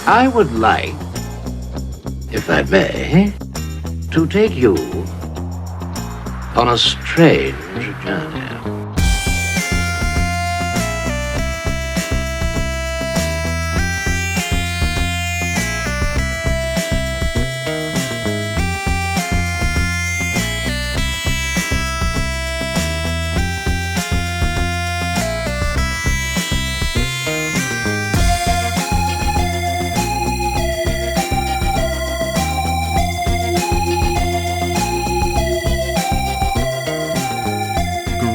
I would like, if I may, to take you on a strange journey.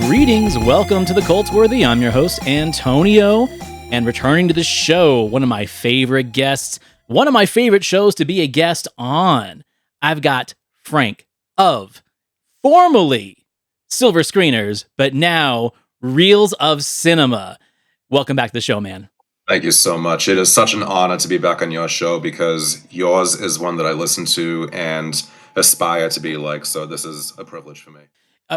Greetings, welcome to the Cultworthy. I'm your host, Antonio, and returning to the show, one of my favorite guests, one of my favorite shows to be a guest on. I've got Frank of formerly Silver Screeners, but now Reels of Cinema. Welcome back to the show, man. Thank you so much. It is such an honor to be back on your show because yours is one that I listen to and aspire to be like, so this is a privilege for me.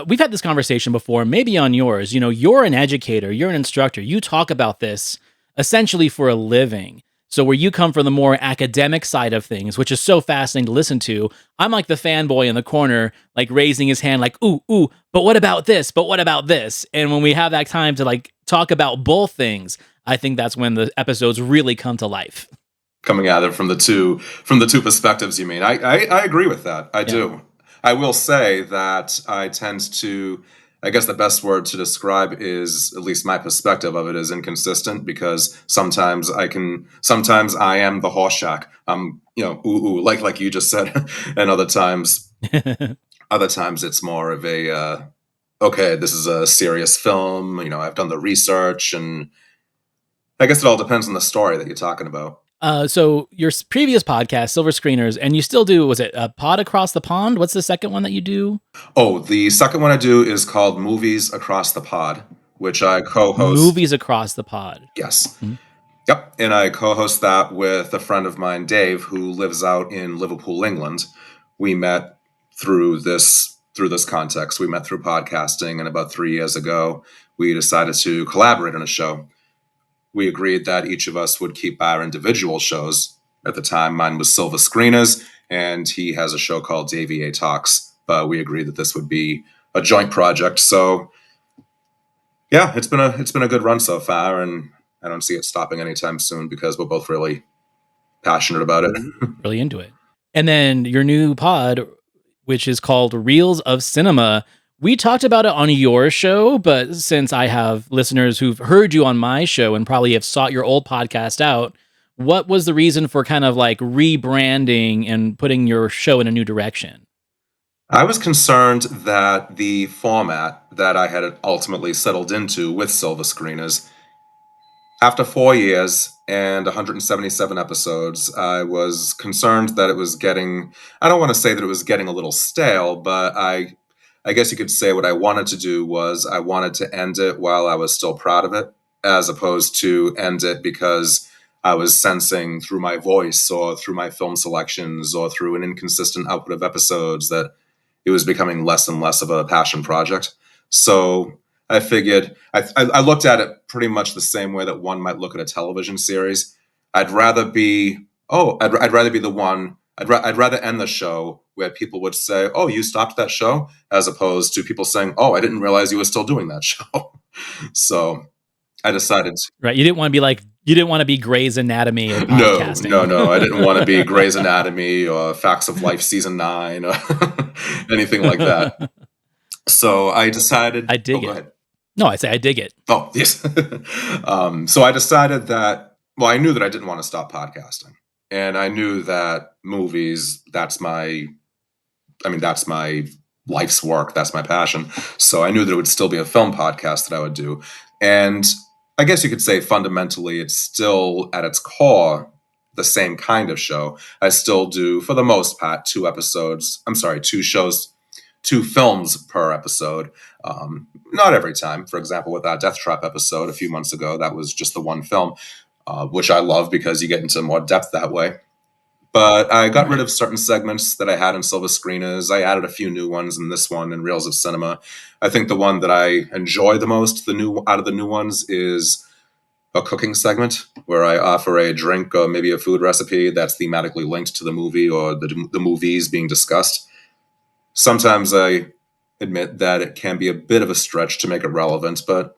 We've had this conversation before, maybe on yours. You know, you're an educator, you're an instructor. You talk about this essentially for a living. So where you come from the more academic side of things, which is so fascinating to listen to, I'm like the fanboy in the corner, like raising his hand like, ooh, but what about this? But what about this? And when we have that time to like talk about both things, I think that's when the episodes really come to life. Coming at it from the two perspectives, you mean? I agree with that. I do. I will say that I tend to, I guess the best word to describe is, at least my perspective of it, is inconsistent, because sometimes I am the Horseshack. Like you just said, and other times it's more of a, okay, this is a serious film. You know, I've done the research, and I guess it all depends on the story that you're talking about. So your previous podcast, Silver Screeners, and you still do, was it a Pod Across the Pond? What's the second one that you do? Oh, the second one I do is called Movies Across the Pod, which I co-host. Movies Across the Pod. Yes. Mm-hmm. Yep. And I co-host that with a friend of mine, Dave, who lives out in Liverpool, England. We met through this context. We met through podcasting, and about 3 years ago, we decided to collaborate on a show. We agreed that each of us would keep our individual shows. At the time, mine was Silver Screeners, and he has a show called Davey A Talks. But we agreed that this would be a joint project. So, yeah, it's been a good run so far, and I don't see it stopping anytime soon because we're both really passionate about it. Really into it. And then your new pod, which is called Reels of Cinema. We talked about it on your show, but since I have listeners who've heard you on my show and probably have sought your old podcast out, what was the reason for kind of like rebranding and putting your show in a new direction? I was concerned that the format that I had ultimately settled into with Silver Screeners, after 4 years and 177 episodes, I was concerned that it was getting, I don't want to say that it was getting a little stale, but I guess you could say what I wanted to do was I wanted to end it while I was still proud of it, as opposed to end it because I was sensing through my voice or through my film selections or through an inconsistent output of episodes that it was becoming less and less of a passion project. So I figured, I looked at it pretty much the same way that one might look at a television series. I'd rather be the one, I'd rather end the show where people would say, oh, you stopped that show, as opposed to people saying, oh, I didn't realize you were still doing that show. So I decided to. Right. You didn't want to be Grey's Anatomy of podcasting. No. I didn't want to be Grey's Anatomy or Facts of Life Season 9 or anything like that. So I decided. I dig it. Ahead. No, I say I dig it. Oh, yes. So I decided that, well, I knew that I didn't want to stop podcasting. And I knew that movies, that's my life's work. That's my passion. So I knew that it would still be a film podcast that I would do. And I guess you could say fundamentally, it's still at its core the same kind of show. I still do, for the most part, 2 films per episode. Not every time. For example, with our Death Trap episode a few months ago, that was just the one film, which I love because you get into more depth that way. But I got rid of certain segments that I had in Silver Screeners. I added a few new ones in this one, in Reels of Cinema. I think the one that I enjoy the most, out of the new ones, is a cooking segment where I offer a drink or maybe a food recipe that's thematically linked to the movie or the movies being discussed. Sometimes I admit that it can be a bit of a stretch to make it relevant, but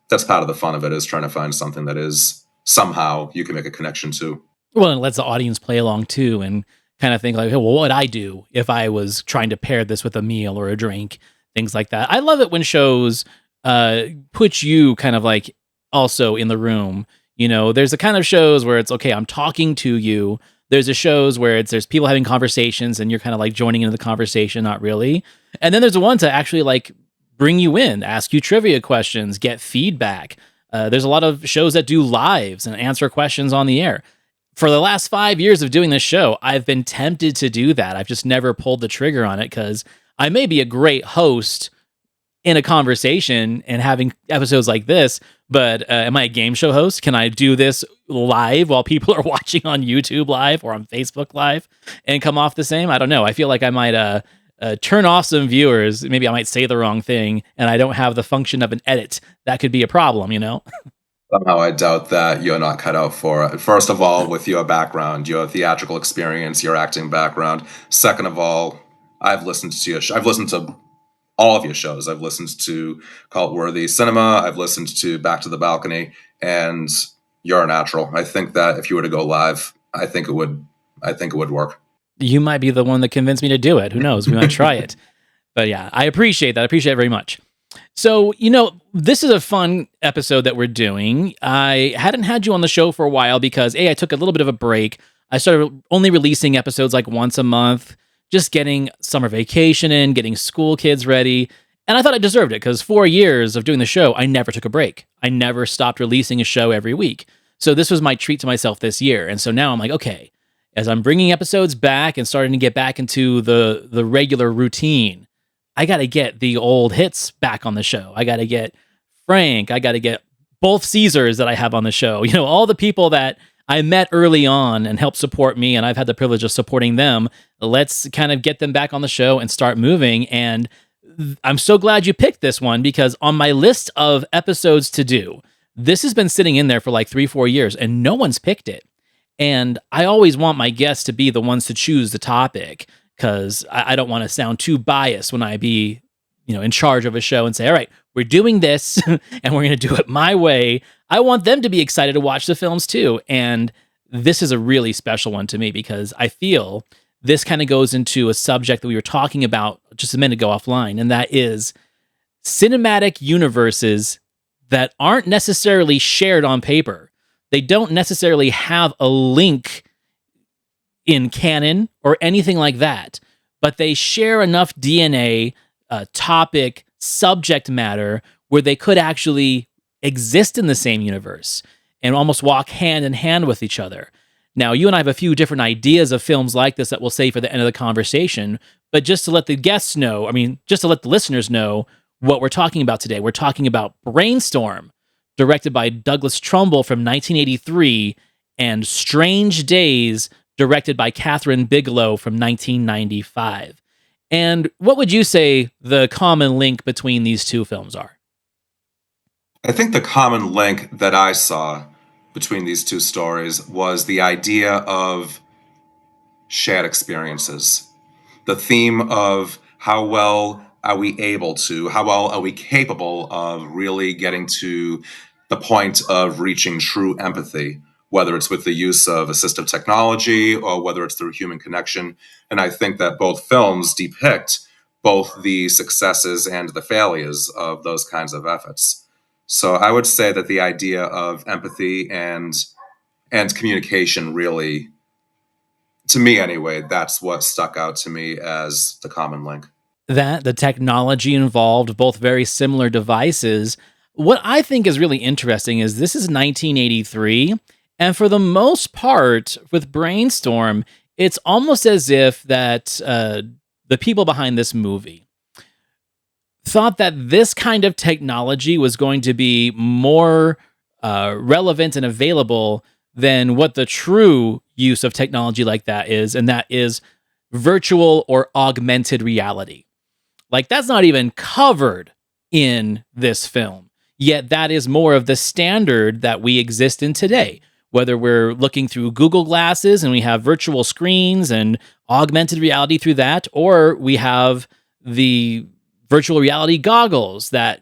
that's part of the fun of it, is trying to find something that is somehow you can make a connection to. Well, and it lets the audience play along too and kind of think like, hey, well, what would I do if I was trying to pair this with a meal or a drink, things like that. I love it when shows put you kind of like also in the room. You know, there's the kind of shows where it's okay, I'm talking to you. There's the shows where there's people having conversations and you're kind of like joining into the conversation, not really. And then there's the one to actually like bring you in, ask you trivia questions, get feedback. There's a lot of shows that do lives and answer questions on the air. For the last 5 years of doing this show, I've been tempted to do that. I've just never pulled the trigger on it because I may be a great host in a conversation and having episodes like this, but am I a game show host? Can I do this live while people are watching on YouTube live or on Facebook live and come off the same? I don't know. I feel like I might turn off some viewers. Maybe I might say the wrong thing and I don't have the function of an edit. That could be a problem, you know? Somehow I doubt that you're not cut out for it. First of all, with your background, your theatrical experience, your acting background. Second of all, I've listened to your I've listened to all of your shows. I've listened to Cultworthy Cinema. I've listened to Back to the Balcony, and you're a natural. I think that if you were to go live, I think it would work. You might be the one that convinced me to do it. Who knows? We might try it. But yeah, I appreciate that. I appreciate it very much. So, you know, this is a fun episode that we're doing. I hadn't had you on the show for a while because, A, I took a little bit of a break. I started only releasing episodes like once a month, just getting summer vacation in, getting school kids ready. And I thought I deserved it because 4 years of doing the show, I never took a break. I never stopped releasing a show every week. So this was my treat to myself this year. And so now I'm like, okay, as I'm bringing episodes back and starting to get back into the regular routine, I got to get the old hits back on the show. I got to get Frank. I got to get both Caesars that I have on the show. You know, all the people that I met early on and helped support me, and I've had the privilege of supporting them. Let's kind of get them back on the show and start moving. And I'm so glad you picked this one because on my list of episodes to do, this has been sitting in there for like 3-4 years and no one's picked it. And I always want my guests to be the ones to choose the topic because I don't want to sound too biased when I be, you know, in charge of a show and say, all right, we're doing this and we're going to do it my way. I want them to be excited to watch the films too. And this is a really special one to me because I feel this kind of goes into a subject that we were talking about just a minute ago offline, and that is cinematic universes that aren't necessarily shared on paper. They don't necessarily have a link in canon or anything like that, but they share enough DNA, topic, subject matter where they could actually exist in the same universe and almost walk hand in hand with each other. Now, you and I have a few different ideas of films like this that we'll save for the end of the conversation, but just to let the guests know, just to let the listeners know what we're talking about today, we're talking about Brainstorm, directed by Douglas Trumbull from 1983, and Strange Days, directed by Catherine Bigelow from 1995. And what would you say the common link between these two films are? I think the common link that I saw between these two stories was the idea of shared experiences. The theme of how well are we capable of really getting to the point of reaching true empathy, whether it's with the use of assistive technology or whether it's through human connection. And I think that both films depict both the successes and the failures of those kinds of efforts. So I would say that the idea of empathy and communication really, to me anyway, that's what stuck out to me as the common link. That the technology involved, both very similar devices. What I think is really interesting is this is 1983, and for the most part, with Brainstorm, it's almost as if that the people behind this movie thought that this kind of technology was going to be more relevant and available than what the true use of technology like that is, and that is virtual or augmented reality. Like, that's not even covered in this film. Yet that is more of the standard that we exist in today. Whether we're looking through Google Glasses and we have virtual screens and augmented reality through that, or we have the virtual reality goggles that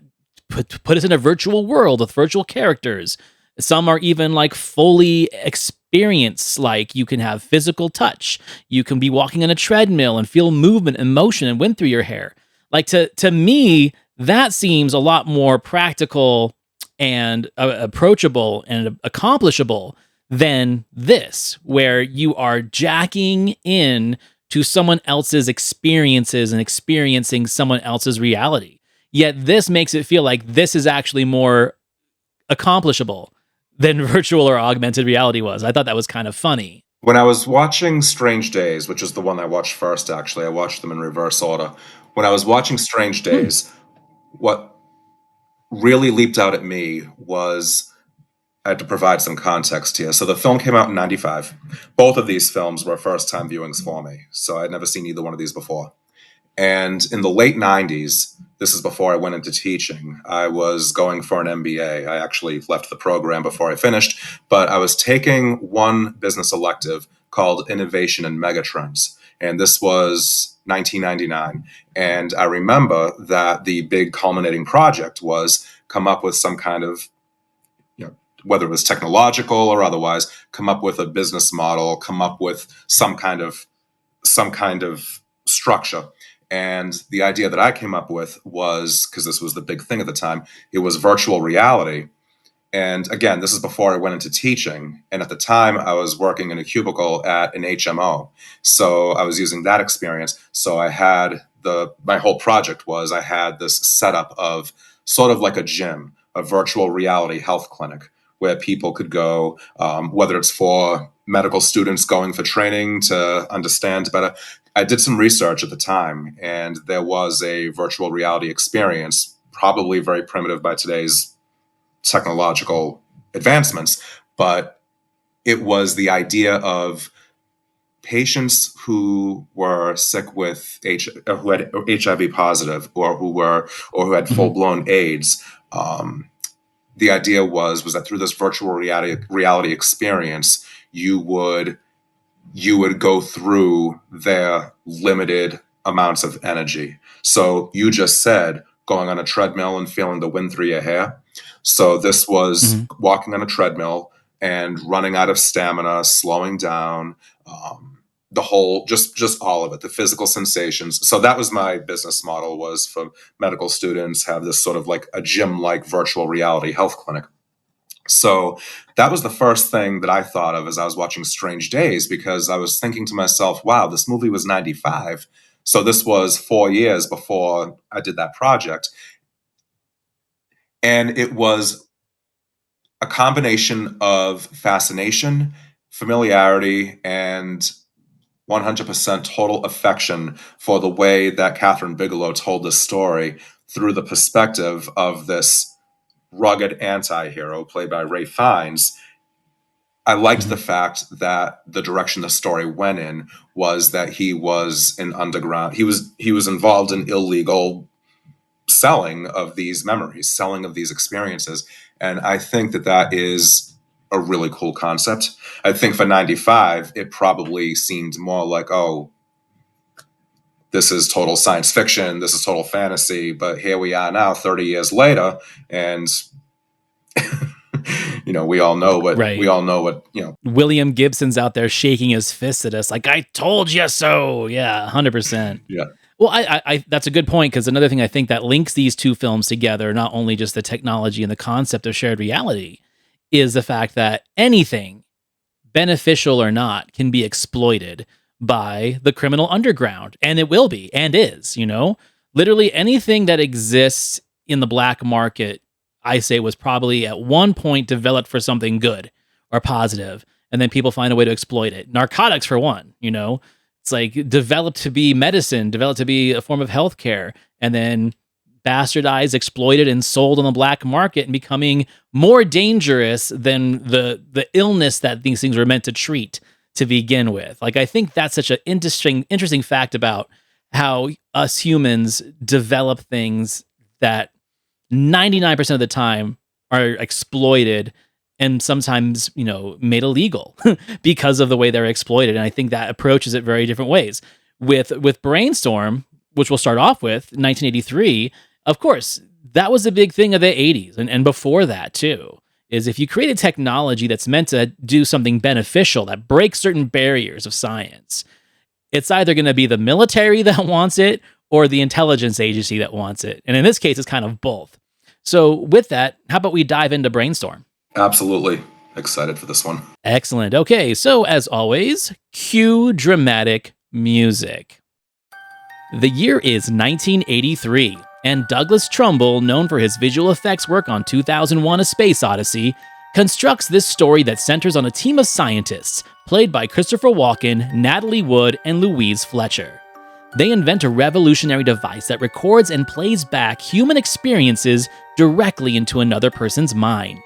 put us in a virtual world with virtual characters. Some are even like fully experience, like you can have physical touch. You can be walking on a treadmill and feel movement and motion and wind through your hair. Like to me, that seems a lot more practical and approachable and accomplishable than this, where you are jacking in to someone else's experiences and experiencing someone else's reality. Yet this makes it feel like this is actually more accomplishable than virtual or augmented reality was. I thought that was kind of funny. When I was watching Strange Days, which is the one I watched first, actually, I watched them in reverse order. When I was watching Strange Days, what really leaped out at me was, I had to provide some context here. So the film came out in 95. Both of these films were first-time viewings for me, so I'd never seen either one of these before. And in the late 90s, this is before I went into teaching, I was going for an MBA. I actually left the program before I finished, but I was taking one business elective called Innovation and Megatrends. And this was 1999. And I remember that the big culminating project was come up with some kind of, whether it was technological or otherwise, come up with a business model, come up with some kind of structure. And the idea that I came up with was, because this was the big thing at the time, it was virtual reality. And again, this is before I went into teaching. And at the time, I was working in a cubicle at an HMO. So I was using that experience. So I had my whole project was I had this setup of sort of like a gym, a virtual reality health clinic where people could go, whether it's for medical students going for training to understand better. I did some research at the time, and there was a virtual reality experience, probably very primitive by today's technological advancements, but it was the idea of patients who were sick with who had HIV positive or who had full-blown AIDS. The idea was that through this virtual reality experience, you would go through their limited amounts of energy. So you just said going on a treadmill and feeling the wind through your hair. So this was walking on a treadmill and running out of stamina, slowing down, the whole, just all of it, the physical sensations. So that was my business model, was for medical students, have this sort of like a gym-like virtual reality health clinic. So that was the first thing that I thought of as I was watching Strange Days, because I was thinking to myself, wow, this movie was 95. So this was 4 years before I did that project. And it was a combination of fascination, familiarity, and 100% total affection for the way that Catherine Bigelow told this story through the perspective of this rugged anti-hero played by Ralph Fiennes. I liked the fact that the direction the story went in was that he was an underground. He was involved in illegal selling of these memories, selling of these experiences, and I think that is a really cool concept. I think for 95, it probably seemed more like, oh, this is total science fiction, this is total fantasy, but here we are now, 30 years later, and we all know what William Gibson's out there shaking his fist at us like, I told you so. Yeah, 100%. Yeah. Well, I that's a good point, because another thing I think that links these two films together, not only just the technology and the concept of shared reality, is the fact that anything, beneficial or not, can be exploited by the criminal underground, and it will be, and is, literally anything that exists in the black market, I say, was probably at one point developed for something good or positive, and then people find a way to exploit it. Narcotics, for one, it's like developed to be medicine, developed to be a form of healthcare, and then bastardized, exploited, and sold on the black market, and becoming more dangerous than the illness that these things were meant to treat to begin with. Like, I think that's such an interesting fact about how us humans develop things that 99% of the time are exploited and sometimes, made illegal because of the way they're exploited. And I think that approaches it very different ways. With Brainstorm, which we'll start off with, 1983, of course, that was a big thing of the 80s and before that too. Is if you create a technology that's meant to do something beneficial that breaks certain barriers of science, it's either going to be the military that wants it or the intelligence agency that wants it. And in this case, it's kind of both. So with that, how about we dive into Brainstorm? Absolutely. Excited for this one. Excellent. Okay, so as always, cue dramatic music. The year is 1983, and Douglas Trumbull, known for his visual effects work on 2001: A Space Odyssey, constructs this story that centers on a team of scientists, played by Christopher Walken, Natalie Wood, and Louise Fletcher. They invent a revolutionary device that records and plays back human experiences directly into another person's mind.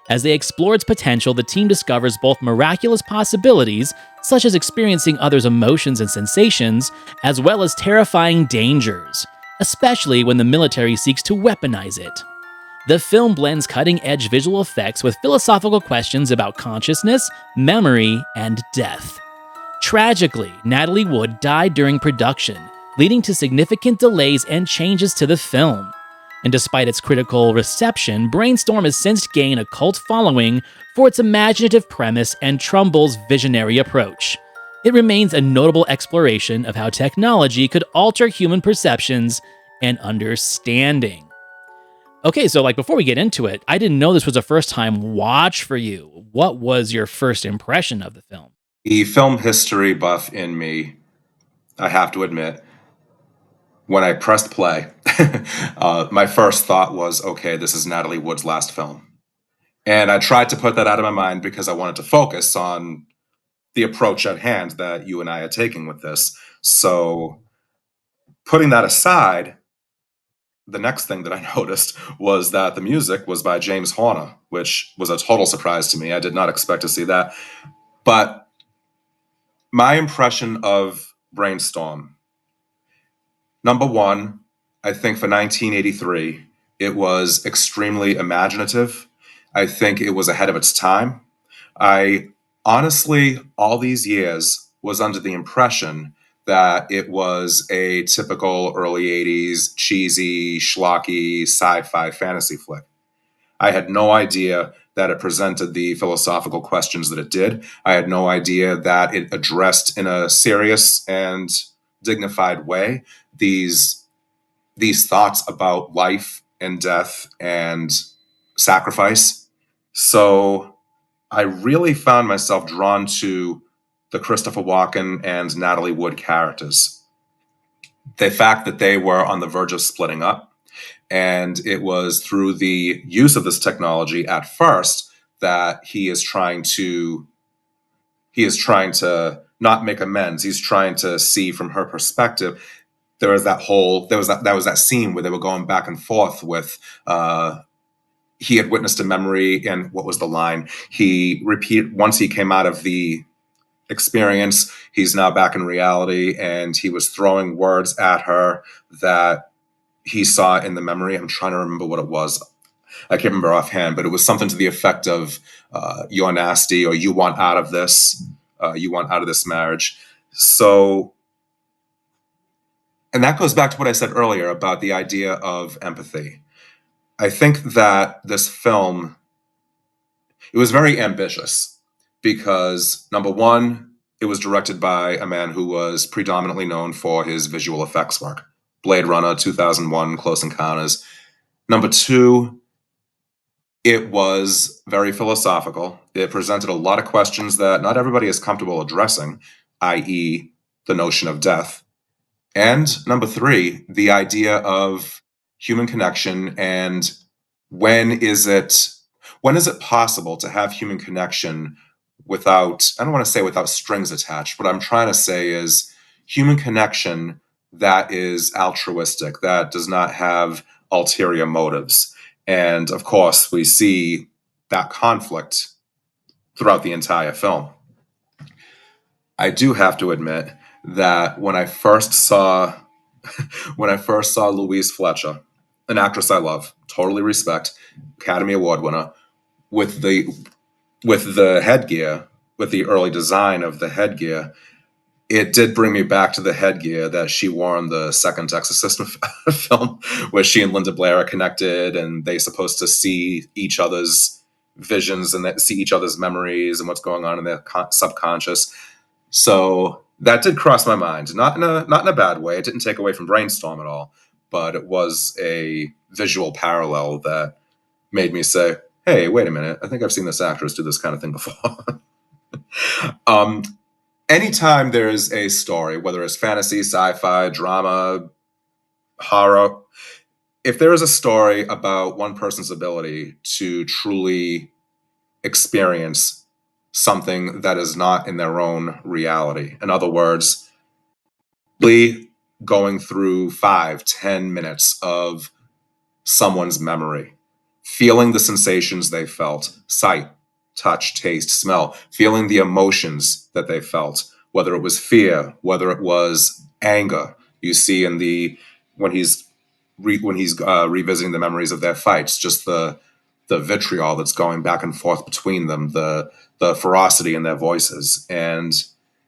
As they explore its potential, the team discovers both miraculous possibilities, such as experiencing others' emotions and sensations, as well as terrifying dangers, especially when the military seeks to weaponize it. The film blends cutting-edge visual effects with philosophical questions about consciousness, memory, and death. Tragically, Natalie Wood died during production, leading to significant delays and changes to the film. And despite its critical reception, Brainstorm has since gained a cult following for its imaginative premise and Trumbull's visionary approach. It remains a notable exploration of how technology could alter human perceptions and understanding. Okay, so before we get into it, I didn't know this was a first-time watch for you. What was your first impression of the film? The film history buff in me, I have to admit, when I pressed play, my first thought was, okay, this is Natalie Wood's last film. And I tried to put that out of my mind because I wanted to focus on the approach at hand that you and I are taking with this. So putting that aside, the next thing that I noticed was that the music was by James Horner, which was a total surprise to me. I did not expect to see that. But my impression of Brainstorm, number one, I think for 1983, it was extremely imaginative. I think it was ahead of its time. I honestly, all these years, was under the impression that it was a typical early 80s cheesy, schlocky, sci-fi fantasy flick. I had no idea that it presented the philosophical questions that it did. I had no idea that it addressed in a serious and dignified way these thoughts about life and death and sacrifice. So I really found myself drawn to the Christopher Walken and Natalie Wood characters. The fact that they were on the verge of splitting up, and it was through the use of this technology at first that he is trying to not make amends. He's trying to see from her perspective. There was that scene where they were going back and forth with he had witnessed a memory, and what was the line? He repeated once he came out of the experience, he's now back in reality, and he was throwing words at her that he saw in the memory. I'm trying to remember what it was. I can't remember offhand, but it was something to the effect of "You're nasty," or "You want out of this. You want out of this marriage." So, and that goes back to what I said earlier about the idea of empathy. I think that this film, it was very ambitious because, number one, it was directed by a man who was predominantly known for his visual effects work. Blade Runner, 2001, Close Encounters. Number two, it was very philosophical. It presented a lot of questions that not everybody is comfortable addressing, i.e., the notion of death. And number three, the idea of human connection and when is it possible to have human connection without, I don't want to say without strings attached. What I'm trying to say is human connection that is altruistic, that does not have ulterior motives. And of course, we see that conflict throughout the entire film. I do have to admit that when I first saw Louise Fletcher, an actress I love, totally respect, Academy Award winner, with the headgear, with the early design of the headgear, it did bring me back to the headgear that she wore in the second Exorcist film, where she and Linda Blair are connected, and they're supposed to see each other's visions and see each other's memories and what's going on in their subconscious. So that did cross my mind, not in a bad way. It didn't take away from Brainstorm at all, but it was a visual parallel that made me say, "Hey, wait a minute! I think I've seen this actress do this kind of thing before." Anytime there's a story, whether it's fantasy, sci-fi, drama, horror, if there is a story about one person's ability to truly experience something that is not in their own reality, in other words, really going through 5-10 minutes of someone's memory, feeling the sensations they felt, sight, touch, taste, smell, feeling the emotions that they felt, whether it was fear, whether it was anger. You see in when he's revisiting the memories of their fights, just the vitriol that's going back and forth between them, the ferocity in their voices. And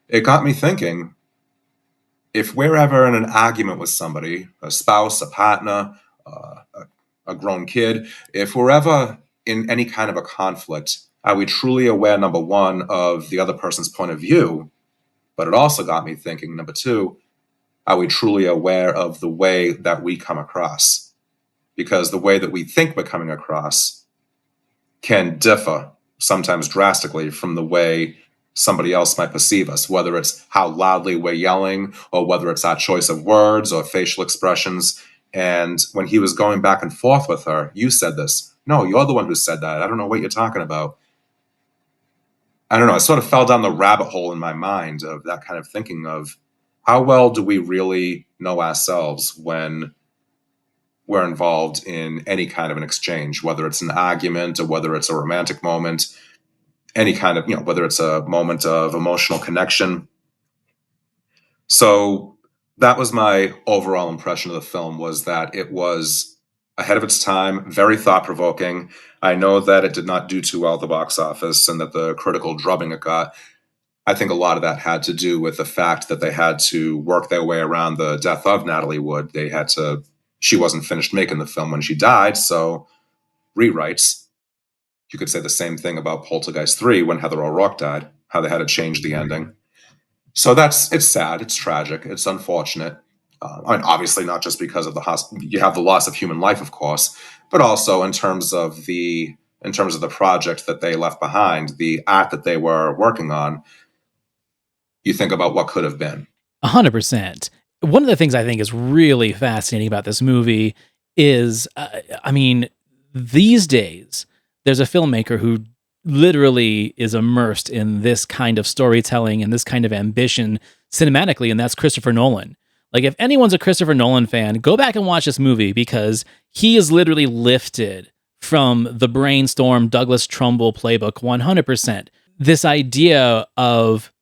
it got me thinking, if we're ever in an argument with somebody, a spouse, a partner, a grown kid, if we're ever in any kind of a conflict, are we truly aware, number one, of the other person's point of view? But it also got me thinking, number two, are we truly aware of the way that we come across? Because the way that we think we're coming across can differ, sometimes drastically, from the way somebody else might perceive us, whether it's how loudly we're yelling, or whether it's our choice of words or facial expressions. And when he was going back and forth with her, you said this. No, you're the one who said that. I don't know what you're talking about. I don't know. I sort of fell down the rabbit hole in my mind of that kind of thinking of how well do we really know ourselves when we're involved in any kind of an exchange, whether it's an argument or whether it's a romantic moment, any kind of, whether it's a moment of emotional connection. So that was my overall impression of the film, was that it was ahead of its time, very thought-provoking. I know that it did not do too well at the box office and that the critical drubbing it got, I think a lot of that had to do with the fact that they had to work their way around the death of Natalie Wood. She wasn't finished making the film when she died, so rewrites. You could say the same thing about Poltergeist 3 when Heather O'Rourke died, how they had to change the ending. So it's sad, it's tragic, it's unfortunate. And obviously not just because of you have the loss of human life, of course, but also in terms of the project that they left behind, the art that they were working on. You think about what could have been. 100%. One of the things I think is really fascinating about this movie is, these days, there's a filmmaker who literally is immersed in this kind of storytelling and this kind of ambition cinematically, and that's Christopher Nolan. Like, if anyone's a Christopher Nolan fan, go back and watch this movie, because he is literally lifted from the Brainstorm Douglas Trumbull playbook 100%. This idea of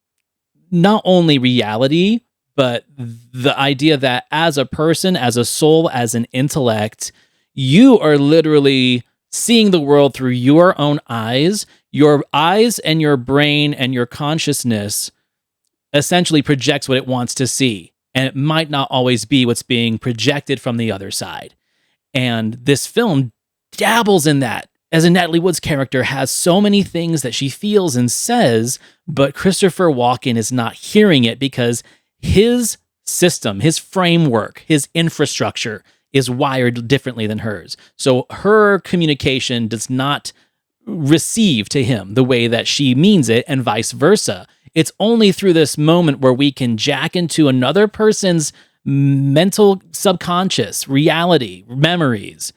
not only reality, but the idea that as a person, as a soul, as an intellect, you are literally seeing the world through your own eyes. Your eyes and your brain and your consciousness essentially projects what it wants to see. And it might not always be what's being projected from the other side. And this film dabbles in that. As a Natalie Wood's character has so many things that she feels and says, but Christopher Walken is not hearing it because his system, his framework, his infrastructure is wired differently than hers. So her communication does not receive to him the way that she means it, and vice versa. It's only through this moment where we can jack into another person's mental subconscious reality, memories,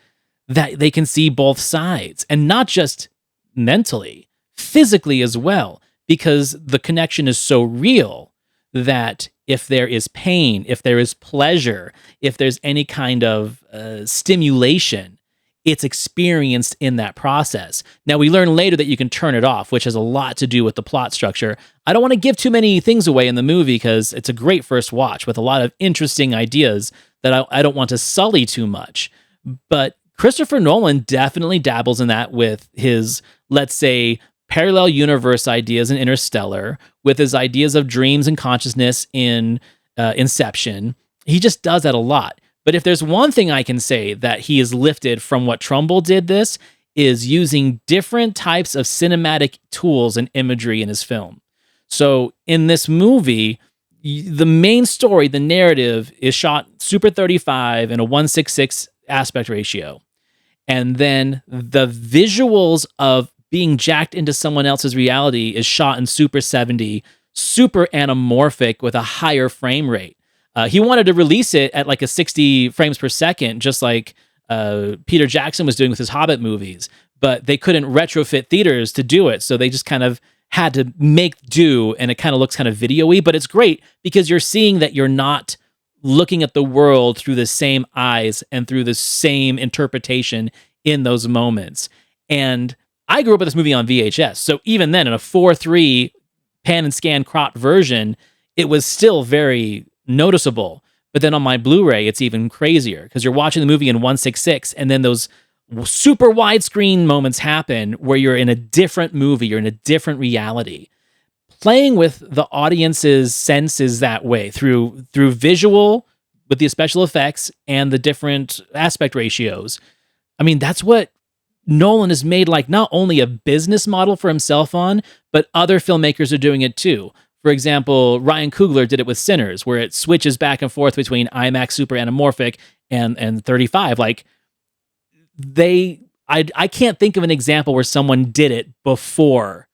that they can see both sides, and not just mentally, physically as well, because the connection is so real that if there is pain, if there is pleasure, if there's any kind of stimulation, it's experienced in that process. Now, we learn later that you can turn it off, which has a lot to do with the plot structure. I don't want to give too many things away in the movie because it's a great first watch with a lot of interesting ideas that I don't want to sully too much. But Christopher Nolan definitely dabbles in that with his, let's say, parallel universe ideas in Interstellar, with his ideas of dreams and consciousness in Inception. He just does that a lot. But if there's one thing I can say that he has lifted from what Trumbull did, this is using different types of cinematic tools and imagery in his film. So in this movie, the main story, the narrative, is shot Super 35 in a 1:66 aspect ratio. And then the visuals of being jacked into someone else's reality is shot in Super 70, super anamorphic with a higher frame rate. He wanted to release it at like a 60 frames per second, just like Peter Jackson was doing with his Hobbit movies, but they couldn't retrofit theaters to do it. So they just kind of had to make do, and it kind of looks kind of video-y, but it's great because you're seeing that you're not looking at the world through the same eyes and through the same interpretation in those moments. And I grew up with this movie on VHS. So even then, in a 4:3 pan and scan crop version, it was still very noticeable. But then on my Blu-ray, it's even crazier because you're watching the movie in 1:66, and then those super widescreen moments happen where you're in a different movie, you're in a different reality. Playing with the audience's senses that way through visual with the special effects and the different aspect ratios. I mean, that's what Nolan has made like not only a business model for himself on, but other filmmakers are doing it too. For example, Ryan Coogler did it with Sinners, where it switches back and forth between IMAX super anamorphic and 35. Like I can't think of an example where someone did it before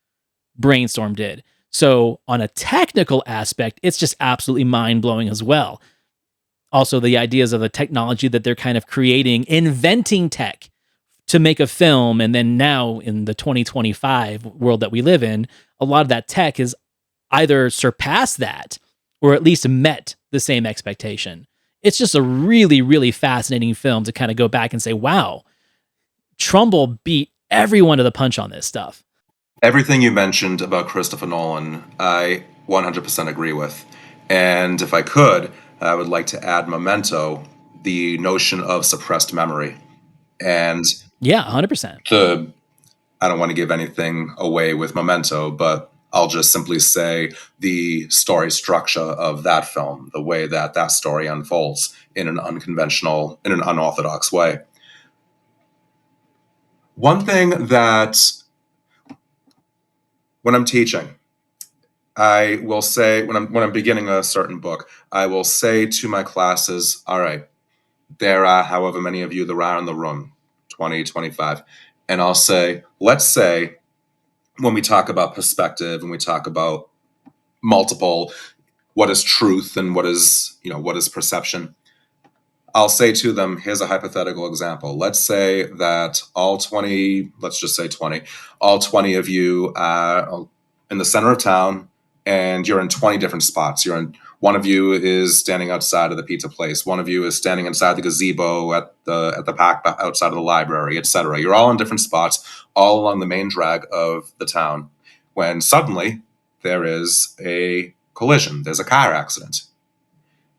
Brainstorm did. So on a technical aspect, it's just absolutely mind-blowing as well. Also, the ideas of the technology that they're kind of creating, inventing tech to make a film, and then now in the 2025 world that we live in, a lot of that tech has either surpassed that or at least met the same expectation. It's just a really, really fascinating film to kind of go back and say, wow, Trumbull beat everyone to the punch on this stuff. Everything you mentioned about Christopher Nolan, I 100% agree with. And if I could, I would like to add Memento, the notion of suppressed memory. And yeah, 100%. I don't want to give anything away with Memento, but I'll just simply say the story structure of that film, the way that that story unfolds in an unconventional, in an unorthodox way. One thing that when I'm teaching, I will say, when I'm beginning a certain book, I will say to my classes, all right, there are however many of you there are in the room, 20, 25. And I'll say, let's say when we talk about perspective and we talk about multiple, what is truth and what is perception, I'll say to them, here's a hypothetical example. Let's say that all 20, let's just say 20, all 20 of you are in the center of town and you're in 20 different spots. One of you is standing outside of the pizza place. One of you is standing inside the gazebo at the park outside of the library, etc. You're all in different spots, all along the main drag of the town, when suddenly there is a collision. There's a car accident.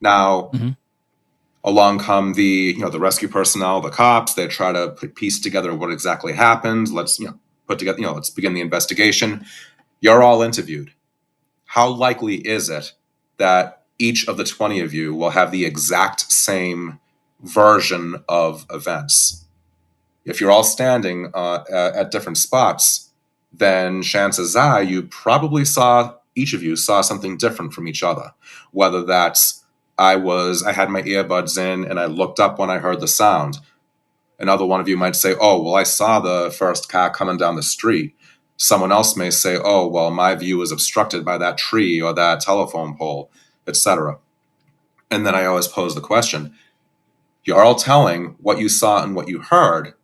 Now, along come the rescue personnel, the cops. They try to piece together what exactly happened. Let's put together. Let's begin the investigation. You're all interviewed. How likely is it that each of the 20 of you will have the exact same version of events? If you're all standing at different spots, then chances are you probably each of you saw something different from each other. Whether that's I had my earbuds in and I looked up when I heard the sound. Another one of you might say, oh, well, I saw the first car coming down the street. Someone else may say, oh, well, my view is obstructed by that tree or that telephone pole, etc. And then I always pose the question, you're all telling what you saw and what you heard.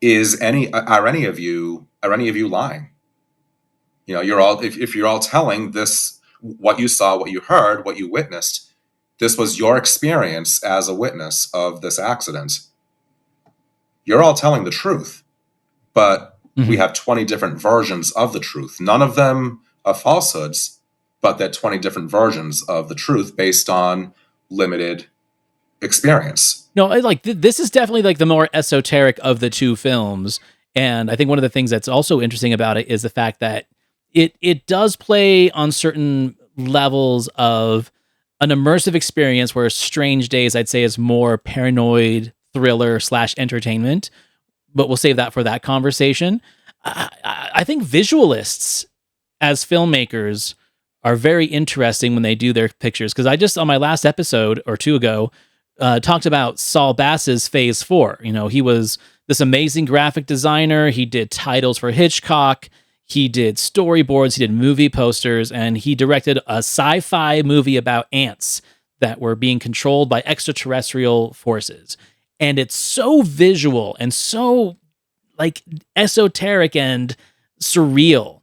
Are any of you lying? You're all, if you're all telling this, what you saw, what you heard, what you witnessed, this was your experience as a witness of this accident. You're all telling the truth, but we have 20 different versions of the truth. None of them are falsehoods, but they're 20 different versions of the truth based on limited experience. No, this is definitely like the more esoteric of the two films. And I think one of the things that's also interesting about it is the fact that it does play on certain levels of an immersive experience, where Strange Days, I'd say, is more paranoid thriller / entertainment. But we'll save that for that conversation. I think visualists as filmmakers are very interesting when they do their pictures, because I just, on my last episode or two ago, talked about Saul Bass's Phase 4. You know, he was this amazing graphic designer. He did titles for Hitchcock. He did storyboards. He did movie posters. And he directed a sci-fi movie about ants that were being controlled by extraterrestrial forces. And it's so visual and so like esoteric and surreal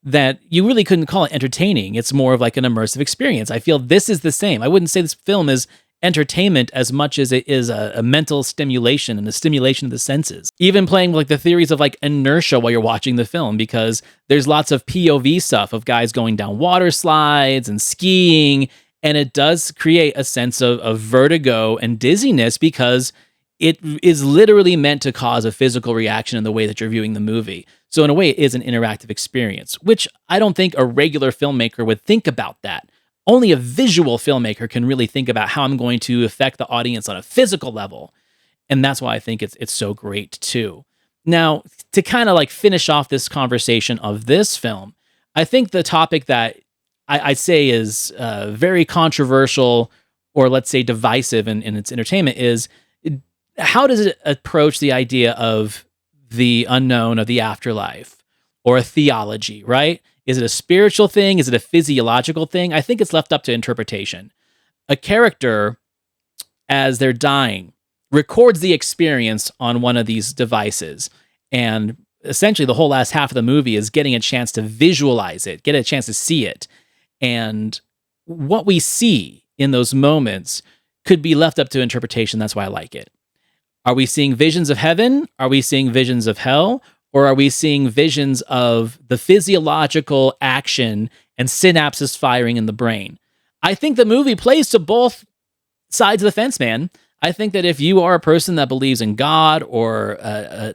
that you really couldn't call it entertaining. It's more of like an immersive experience. I feel this is the same. I wouldn't say this film is entertainment as much as it is a mental stimulation and a stimulation of the senses. Even playing like the theories of like inertia while you're watching the film, because there's lots of POV stuff of guys going down water slides and skiing, and it does create a sense of vertigo and dizziness, because it is literally meant to cause a physical reaction in the way that you're viewing the movie. So in a way, it is an interactive experience, which I don't think a regular filmmaker would think about that. Only a visual filmmaker can really think about how I'm going to affect the audience on a physical level. And that's why I think it's so great too. Now, to kind of like finish off this conversation of this film, I think the topic that I'd say is very controversial, or let's say divisive in its entertainment, is how does it approach the idea of the unknown, of the afterlife, or a theology, right? Is it a spiritual thing? Is it a physiological thing? I think it's left up to interpretation. A character, as they're dying, records the experience on one of these devices. And essentially the whole last half of the movie is getting a chance to visualize it, get a chance to see it. And what we see in those moments could be left up to interpretation. That's why I like it. Are we seeing visions of heaven? Are we seeing visions of hell? Or are we seeing visions of the physiological action and synapses firing in the brain? I think the movie plays to both sides of the fence, man. I think that if you are a person that believes in God, or a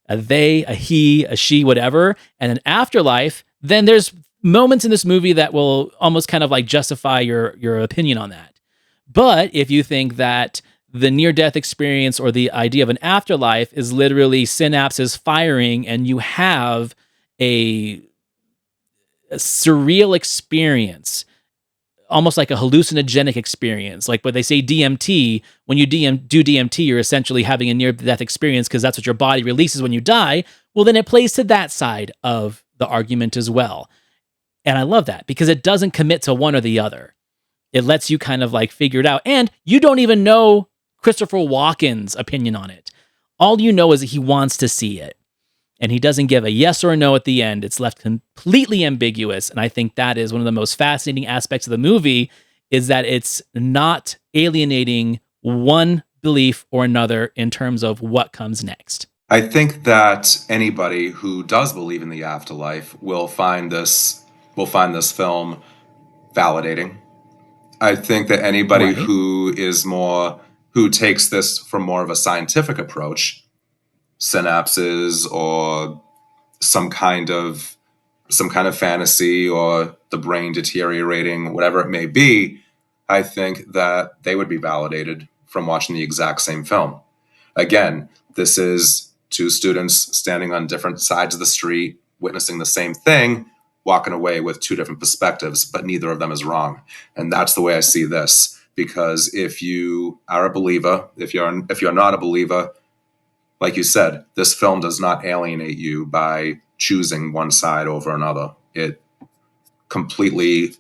they, a he, a she, whatever, and an afterlife, then there's moments in this movie that will almost kind of like justify your opinion on that. But if you think that the near-death experience or the idea of an afterlife is literally synapses firing, and you have a surreal experience, almost like a hallucinogenic experience, like what they say DMT, when you do DMT, you're essentially having a near-death experience because that's what your body releases when you die. Well, then it plays to that side of the argument as well. And I love that, because it doesn't commit to one or the other. It lets you kind of like figure it out. And you don't even know Christopher Walken's opinion on it. All you know is that he wants to see it. And he doesn't give a yes or a no at the end. It's left completely ambiguous. And I think that is one of the most fascinating aspects of the movie, is that it's not alienating one belief or another in terms of what comes next. I think that anybody who does believe in the afterlife will find this film validating. I think that anybody who takes this from more of a scientific approach, synapses or some kind of fantasy, or the brain deteriorating, whatever it may be, I think that they would be validated from watching the exact same film. Again, this is two students standing on different sides of the street, witnessing the same thing, walking away with two different perspectives, but neither of them is wrong. And that's the way I see this. Because if you are a believer, if you're not a believer, like you said, this film does not alienate you by choosing one side over another. It completely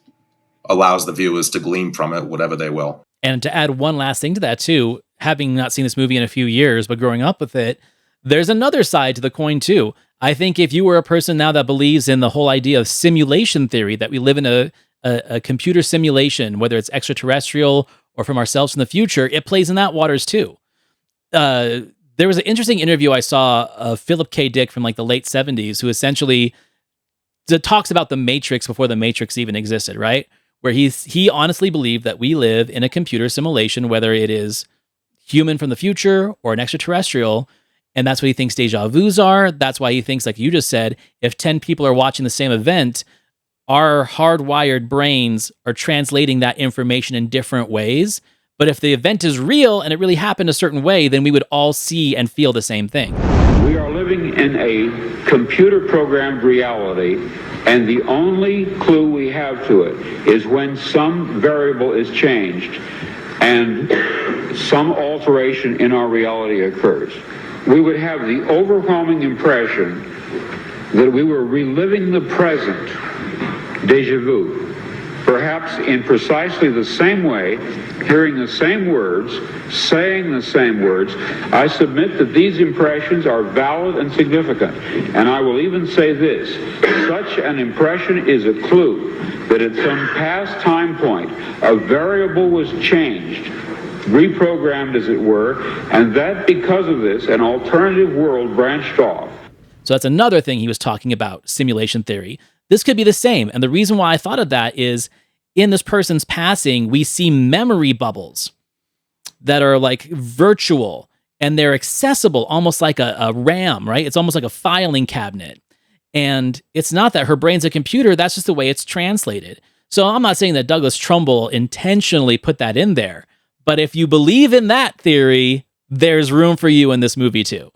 allows the viewers to glean from it whatever they will. And to add one last thing to that too, having not seen this movie in a few years, but growing up with it, there's another side to the coin too. I think if you were a person now that believes in the whole idea of simulation theory, that we live in a computer simulation, whether it's extraterrestrial or from ourselves in the future, it plays in that waters too. There was an interesting interview I saw of Philip K. Dick from like the late 70s, who essentially talks about the Matrix before the Matrix even existed, right? where he honestly believed that we live in a computer simulation, whether it is human from the future or an extraterrestrial. And that's what he thinks deja vus are. That's why he thinks, like you just said, if 10 people are watching the same event, our hardwired brains are translating that information in different ways. But if the event is real and it really happened a certain way, then we would all see and feel the same thing. We are living in a computer-programmed reality, and the only clue we have to it is when some variable is changed and some alteration in our reality occurs. We would have the overwhelming impression that we were reliving the present, déjà vu, perhaps in precisely the same way, hearing the same words, saying the same words. I submit that these impressions are valid and significant. And I will even say this: such an impression is a clue that at some past time point, a variable was changed, reprogrammed as it were, and that because of this, an alternative world branched off. So that's another thing he was talking about, simulation theory. This could be the same. And the reason why I thought of that is in this person's passing, we see memory bubbles that are like virtual and they're accessible, almost like a RAM, right? It's almost like a filing cabinet. And it's not that her brain's a computer, that's just the way it's translated. So I'm not saying that Douglas Trumbull intentionally put that in there, but if you believe in that theory, there's room for you in this movie too.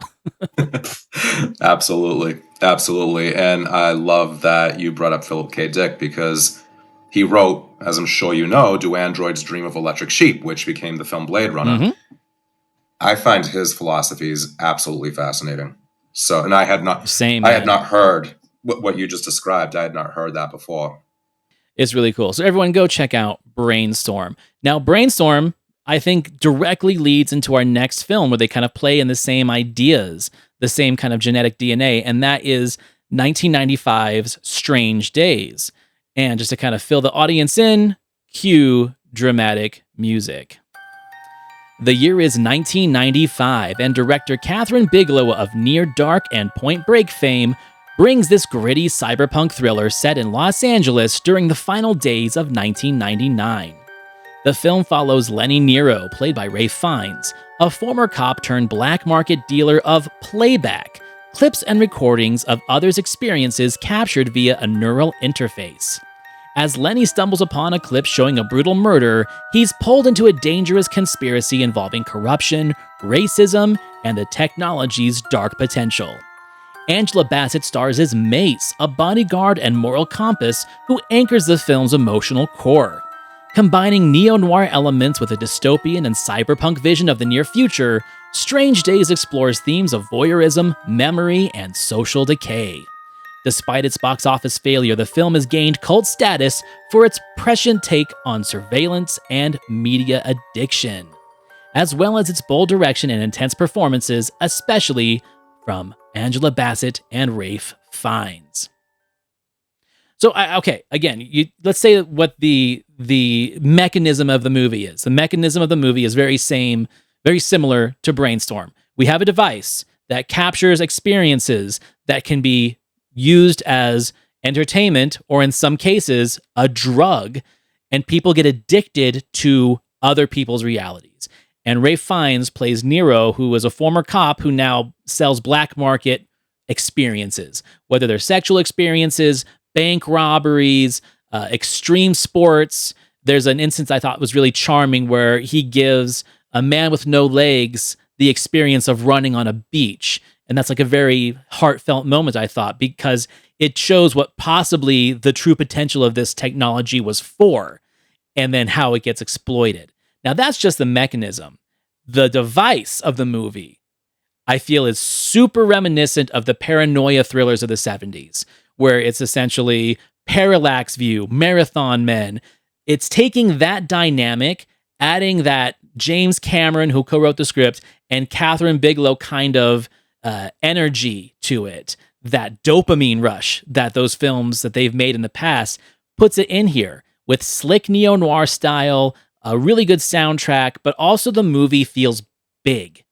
Absolutely. Absolutely. And I love that you brought up Philip K. Dick, because he wrote, as I'm sure you know, Do Androids Dream of Electric Sheep, which became the film Blade Runner. Mm-hmm. I find his philosophies absolutely fascinating. So, and I had not heard what you just described. I had not heard that before. It's really cool. So everyone go check out Brainstorm. Now, Brainstorm, I think, directly leads into our next film where they kind of play in the same ideas, the same kind of genetic DNA, and that is 1995's Strange Days. And just to kind of fill the audience in, cue dramatic music. The year is 1995, and director Catherine Bigelow of Near Dark and Point Break fame brings this gritty cyberpunk thriller set in Los Angeles during the final days of 1999. The film follows Lenny Nero, played by Ralph Fiennes, a former cop turned black market dealer of playback, clips and recordings of others' experiences captured via a neural interface. As Lenny stumbles upon a clip showing a brutal murder, he's pulled into a dangerous conspiracy involving corruption, racism, and the technology's dark potential. Angela Bassett stars as Mace, a bodyguard and moral compass who anchors the film's emotional core. Combining neo-noir elements with a dystopian and cyberpunk vision of the near future, Strange Days explores themes of voyeurism, memory, and social decay. Despite its box office failure, the film has gained cult status for its prescient take on surveillance and media addiction, as well as its bold direction and intense performances, especially from Angela Bassett and Ralph Fiennes. So, let's say what the mechanism of the movie is. The mechanism of the movie is very similar to Brainstorm. We have a device that captures experiences that can be used as entertainment, or in some cases, a drug, and people get addicted to other people's realities. And Ralph Fiennes plays Nero, who is a former cop who now sells black market experiences, whether they're sexual experiences, bank robberies, extreme sports. There's an instance I thought was really charming where he gives a man with no legs the experience of running on a beach. And that's like a very heartfelt moment, I thought, because it shows what possibly the true potential of this technology was for, and then how it gets exploited. Now, that's just the mechanism. The device of the movie, I feel, is super reminiscent of the paranoia thrillers of the 70s, where it's essentially Parallax View, Marathon Men. It's taking that dynamic, adding that James Cameron, who co-wrote the script, and Catherine Bigelow kind of energy to it, that dopamine rush that those films that they've made in the past, puts it in here with slick neo-noir style, a really good soundtrack, but also the movie feels big.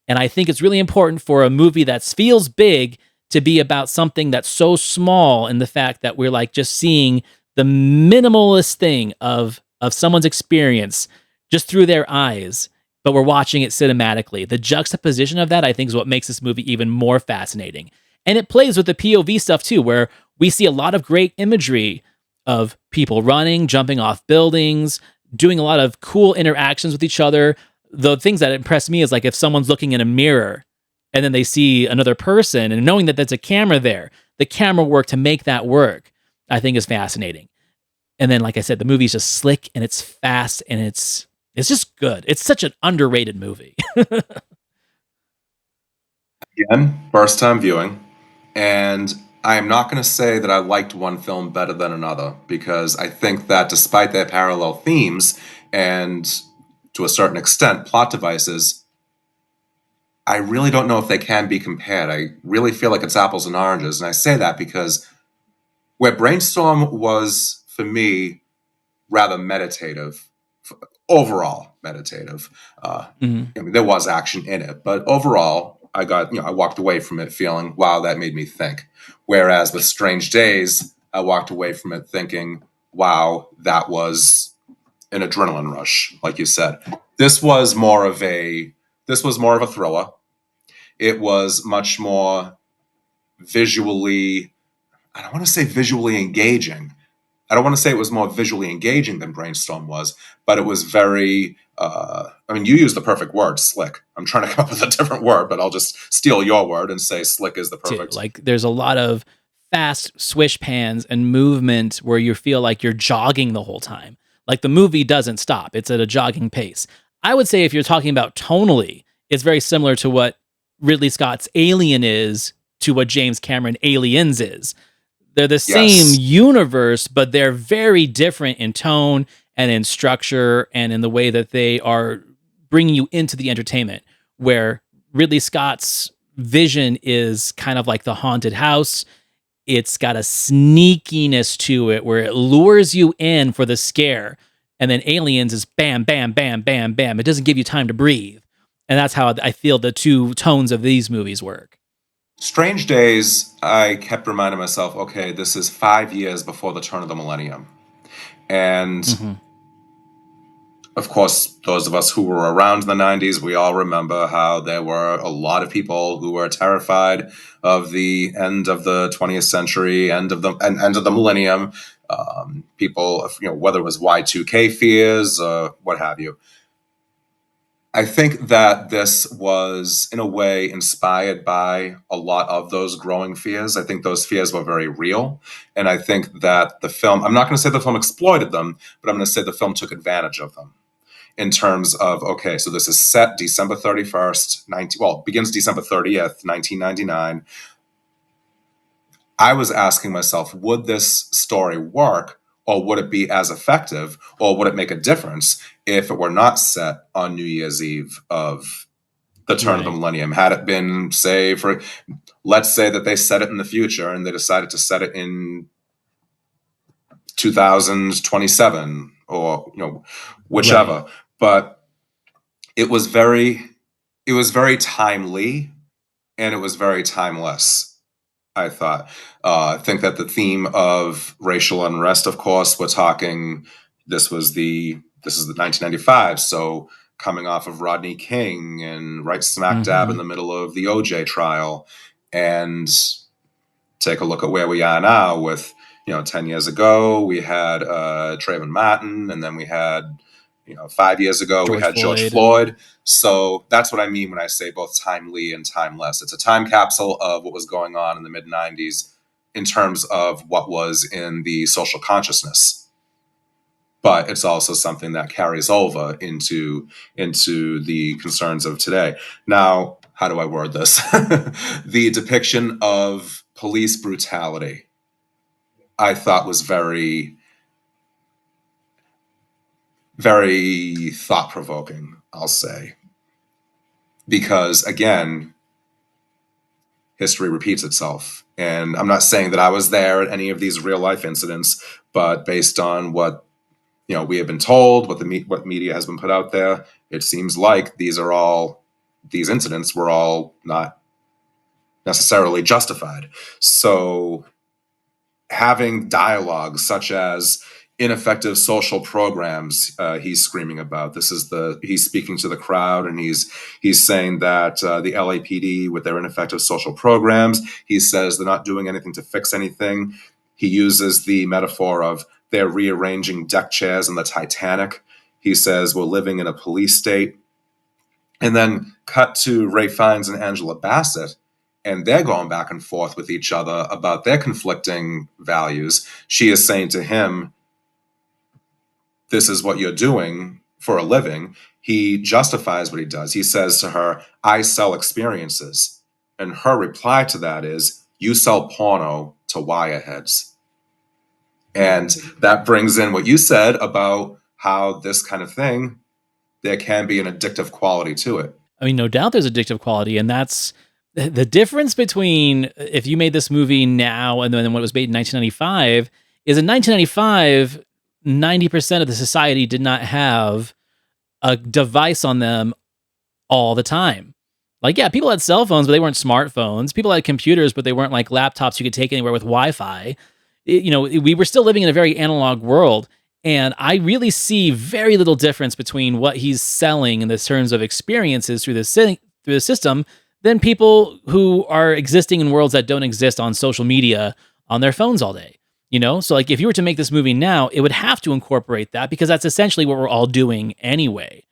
And I think it's really important for a movie that feels big to be about something that's so small, in the fact that we're like just seeing the minimalist thing of someone's experience just through their eyes, but we're watching it cinematically. The juxtaposition of that, I think, is what makes this movie even more fascinating. And it plays with the POV stuff too, where we see a lot of great imagery of people running, jumping off buildings, doing a lot of cool interactions with each other. The things that impress me is like if someone's looking in a mirror and then they see another person, and knowing that there's a camera there, the camera work to make that work, I think is fascinating. And then, like I said, the movie's just slick and it's fast and it's just good. It's such an underrated movie. Again, first time viewing. And I am not going to say that I liked one film better than another, because I think that despite their parallel themes and, to a certain extent, plot devices, I really don't know if they can be compared. I really feel like it's apples and oranges. And I say that because where Brainstorm was, for me, rather meditative, overall meditative. I mean, there was action in it, but overall, I walked away from it feeling, wow, that made me think. Whereas with Strange Days, I walked away from it thinking, wow, that was an adrenaline rush, like you said. This was more of a thriller. It was much more visually, I don't want to say visually engaging. I don't want to say it was more visually engaging than Brainstorm was, but it was very, I mean, you used the perfect word, slick. I'm trying to come up with a different word, but I'll just steal your word and say slick is the perfect. Too. Like there's a lot of fast swish pans and movement where you feel like you're jogging the whole time. Like the movie doesn't stop. It's at a jogging pace. I would say if you're talking about tonally, it's very similar to what Ridley Scott's Alien is to what James Cameron Aliens is. They're the same universe, but they're very different in tone and in structure and in the way that they are bringing you into the entertainment, where Ridley Scott's vision is kind of like the haunted house. It's got a sneakiness to it where it lures you in for the scare. And then Aliens is bam, bam, bam, bam, bam. It doesn't give you time to breathe. And that's how I feel the two tones of these movies work. Strange Days, I kept reminding myself, okay, this is 5 years before the turn of the millennium. And of course, those of us who were around in the 90s, we all remember how there were a lot of people who were terrified of the end of the 20th century, end of the millennium. People, whether it was Y2K fears or what have you. I think that this was, in a way, inspired by a lot of those growing fears. I think those fears were very real. And I think that the film, I'm not going to say the film exploited them, but I'm going to say the film took advantage of them. In terms of, okay, so this is set December 31st, begins December 30th, 1999. I was asking myself, would this story work, or would it be as effective, or would it make a difference if it were not set on New Year's Eve of the turn of the millennium? Had it been, let's say that they set it in the future and they decided to set it in 2027 or, whichever. Right. But it was very timely and it was very timeless. I thought. I think that the theme of racial unrest, of course, we're talking. This is the 1995, so coming off of Rodney King and right smack dab in the middle of the OJ trial, and take a look at where we are now. With 10 years ago, we had Trayvon Martin, and then we had 5 years ago we had George Floyd. So that's what I mean when I say both timely and timeless. It's a time capsule of what was going on in the mid-90s in terms of what was in the social consciousness. But it's also something that carries over into the concerns of today. Now, how do I word this? The depiction of police brutality, I thought, was very, very thought-provoking, I'll say. Because, again, history repeats itself. And I'm not saying that I was there at any of these real-life incidents, but based on what we have been told, what media has been put out there, it seems like these incidents were all not necessarily justified. So having dialogue such as ineffective social programs. He's screaming about he's speaking to the crowd, and he's saying that the LAPD with their ineffective social programs, he says they're not doing anything to fix anything. He uses the metaphor of they're rearranging deck chairs in the Titanic. He says we're living in a police state. And then cut to Ray Fiennes and Angela Bassett, and they're going back and forth with each other about their conflicting values. She is saying to him, this is what you're doing for a living. He justifies what he does. He says to her, I sell experiences. And her reply to that is, you sell porno to wireheads. And that brings in what you said about how this kind of thing, there can be an addictive quality to it. I mean, no doubt there's addictive quality, and that's the difference between if you made this movie now and then when it was made in 1995 is in 1995, 90% of the society did not have a device on them all the time. Like, yeah, people had cell phones, but they weren't smartphones. People had computers, but they weren't like laptops you could take anywhere with Wi-Fi. We were still living in a very analog world. And I really see very little difference between what he's selling in the terms of experiences through the system than people who are existing in worlds that don't exist on social media on their phones all day. So like if you were to make this movie now, it would have to incorporate that because that's essentially what we're all doing anyway.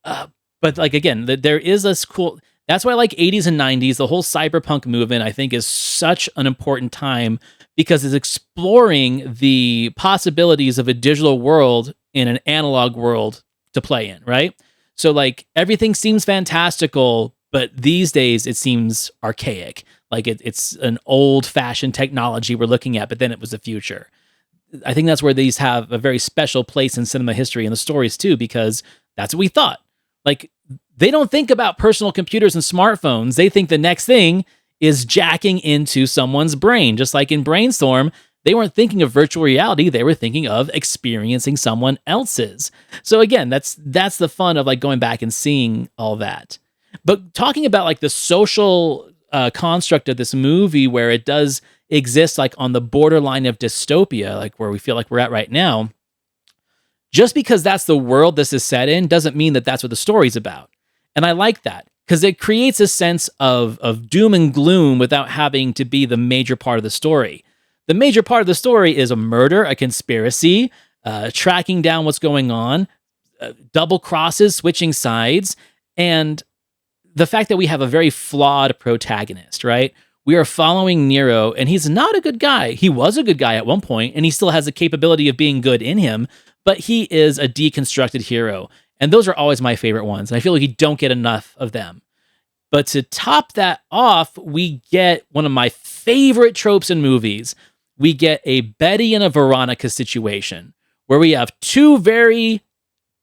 But like, again, there is this cool... That's why I like 80s and 90s. The whole cyberpunk movement, I think, is such an important time because it's exploring the possibilities of a digital world in an analog world to play in, right? So like everything seems fantastical, but these days it seems archaic. Like it's an old-fashioned technology we're looking at, but then it was the future. I think that's where these have a very special place in cinema history and the stories too, because that's what we thought. Like, they don't think about personal computers and smartphones. They think the next thing is jacking into someone's brain. Just like in Brainstorm, they weren't thinking of virtual reality. They were thinking of experiencing someone else's. So again, that's the fun of like going back and seeing all that. But talking about like the social construct of this movie where it does exist like on the borderline of dystopia, like where we feel like we're at right now, just because that's the world this is set in doesn't mean that that's what the story's about. And I like that because it creates a sense of doom and gloom without having to be the major part of the story. The major part of the story is a murder, a conspiracy, tracking down what's going on, double crosses, switching sides, and the fact that we have a very flawed protagonist, right? We are following Nero, and he's not a good guy. He was a good guy at one point, and he still has the capability of being good in him, but he is a deconstructed hero. And those are always my favorite ones. And I feel like you don't get enough of them. But to top that off, we get one of my favorite tropes in movies. We get a Betty and a Veronica situation where we have two very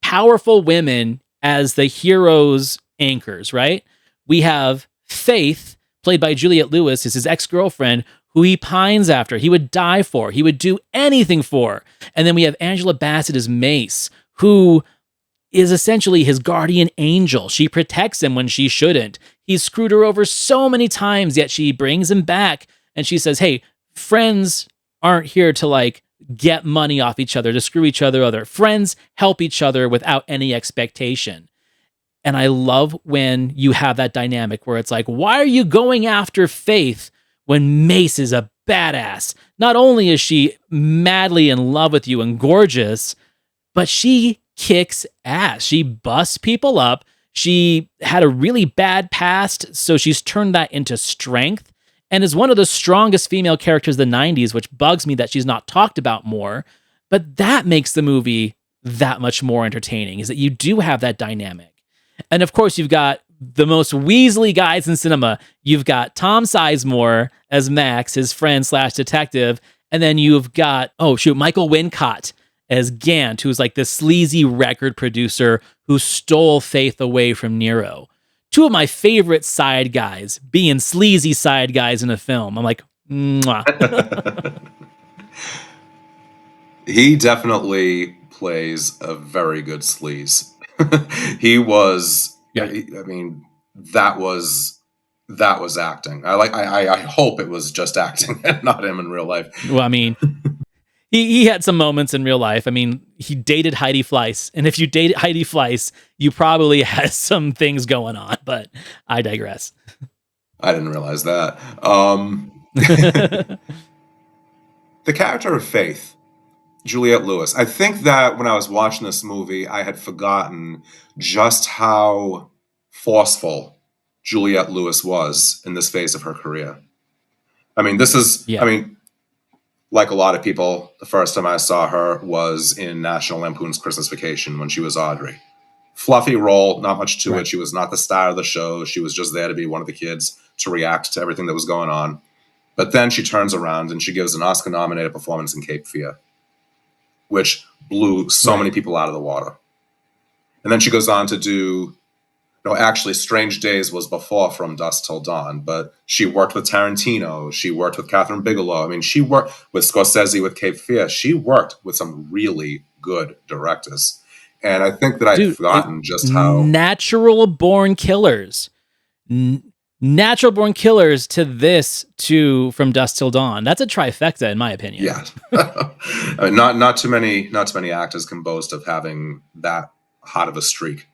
powerful women as the hero's anchors, right? We have Faith, played by Juliette Lewis, is his ex-girlfriend, who he pines after. He would die for. He would do anything for. And then we have Angela Bassett as Mace, who is essentially his guardian angel. She protects him when she shouldn't. He's screwed her over so many times, yet she brings him back. And she says, hey, friends aren't here to like get money off each other, to screw each other over. Friends help each other without any expectation. And I love when you have that dynamic where it's like, why are you going after Faith when Mace is a badass? Not only is she madly in love with you and gorgeous, but she kicks ass. She busts people up. She had a really bad past, so she's turned that into strength and is one of the strongest female characters of the 90s, which bugs me that she's not talked about more. But that makes the movie that much more entertaining, is that you do have that dynamic. And of course, you've got the most Weasley guys in cinema. You've got Tom Sizemore as Max, his friend / detective. And then you've got, Michael Wincott as Gant, who's like this sleazy record producer who stole Faith away from Nero. Two of my favorite side guys being sleazy side guys in a film. I'm like, mwah. He definitely plays a very good sleaze. He was, Yeah. I mean, that was that was acting. I hope it was just acting and not him in real life. Well, I mean, he had some moments in real life. I mean, he dated Heidi Fleiss, and if you dated Heidi Fleiss, you probably had some things going on. But I digress. I didn't realize that. The character of Faith, Juliette Lewis. I think that when I was watching this movie, I had forgotten just how forceful Juliette Lewis was in this phase of her career. I mean, this is, Yeah. I mean, like a lot of people, the first time I saw her was in National Lampoon's Christmas Vacation when she was Audrey. Fluffy role, not much to Right. it. She was not the star of the show. She was just there to be one of the kids to react to everything that was going on. But then she turns around and she gives an Oscar-nominated performance in Cape Fear, which blew so many people out of the water. And then she goes on to do, no, actually, Strange Days was before From Dusk Till Dawn, but she worked with Tarantino. She worked with Catherine Bigelow. I mean, she worked with Scorsese with Cape Fear. She worked with some really good directors. And I think that I'd forgotten just how... Natural Born Killers. Natural Born Killers to this to From Dusk Till Dawn. That's a trifecta, in my opinion. Yeah. I mean, not too many actors can boast of having that hot of a streak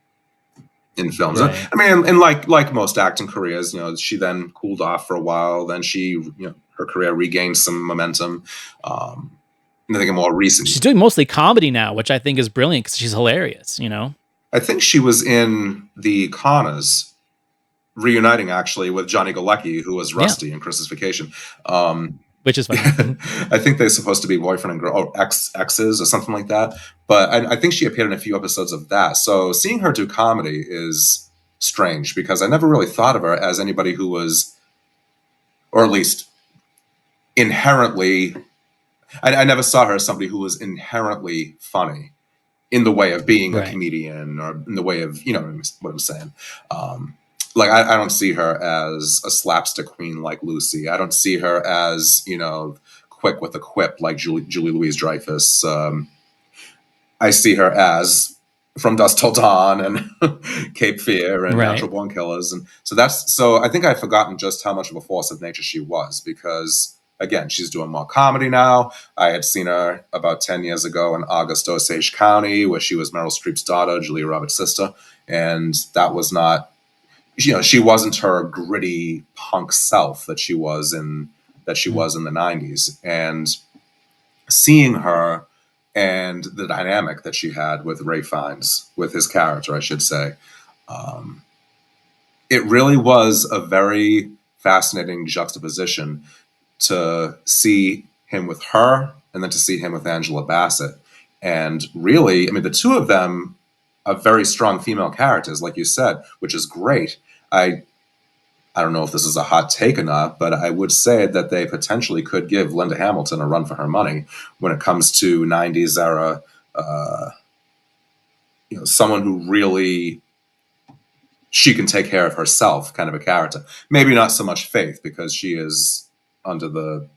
in films. Right. I mean, and like most acting careers, you know, she then cooled off for a while. Then she, you know, her career regained some momentum. I think more recent. She's doing mostly comedy now, which I think is brilliant because she's hilarious. You know, I think she was in The Conners, reuniting actually with Johnny Galecki, who was Rusty in Christmas Vacation. Which is funny. I think they're supposed to be boyfriend and girl, or exes or something like that. But I think she appeared in a few episodes of that. So seeing her do comedy is strange because I never really thought of her as anybody who was, or at least inherently, I never saw her as somebody who was inherently funny in the way of being a comedian or in the way of, you know what I'm saying. Like, I don't see her as a slapstick queen like Lucy. I don't see her as, you know, quick with a quip like Julie Louise-Dreyfus. I see her as From Dusk Till Dawn and Cape Fear and Natural Born Killers. And so I think I'd forgotten just how much of a force of nature she was because, again, she's doing more comedy now. I had seen her about 10 years ago in August Osage County, where she was Meryl Streep's daughter, Julia Roberts' sister. And that was not... You know, she wasn't her gritty punk self that she was in the 90s. And seeing her and the dynamic that she had with Ray Fiennes, with his character, I should say, it really was a very fascinating juxtaposition to see him with her and then to see him with Angela Bassett. And really, I mean, the two of them are very strong female characters, like you said, which is great. I don't know if this is a hot take or not, but I would say that they potentially could give Linda Hamilton a run for her money when it comes to 90s era, you know, someone who really, she can take care of herself kind of a character. Maybe not so much Faith because she is under the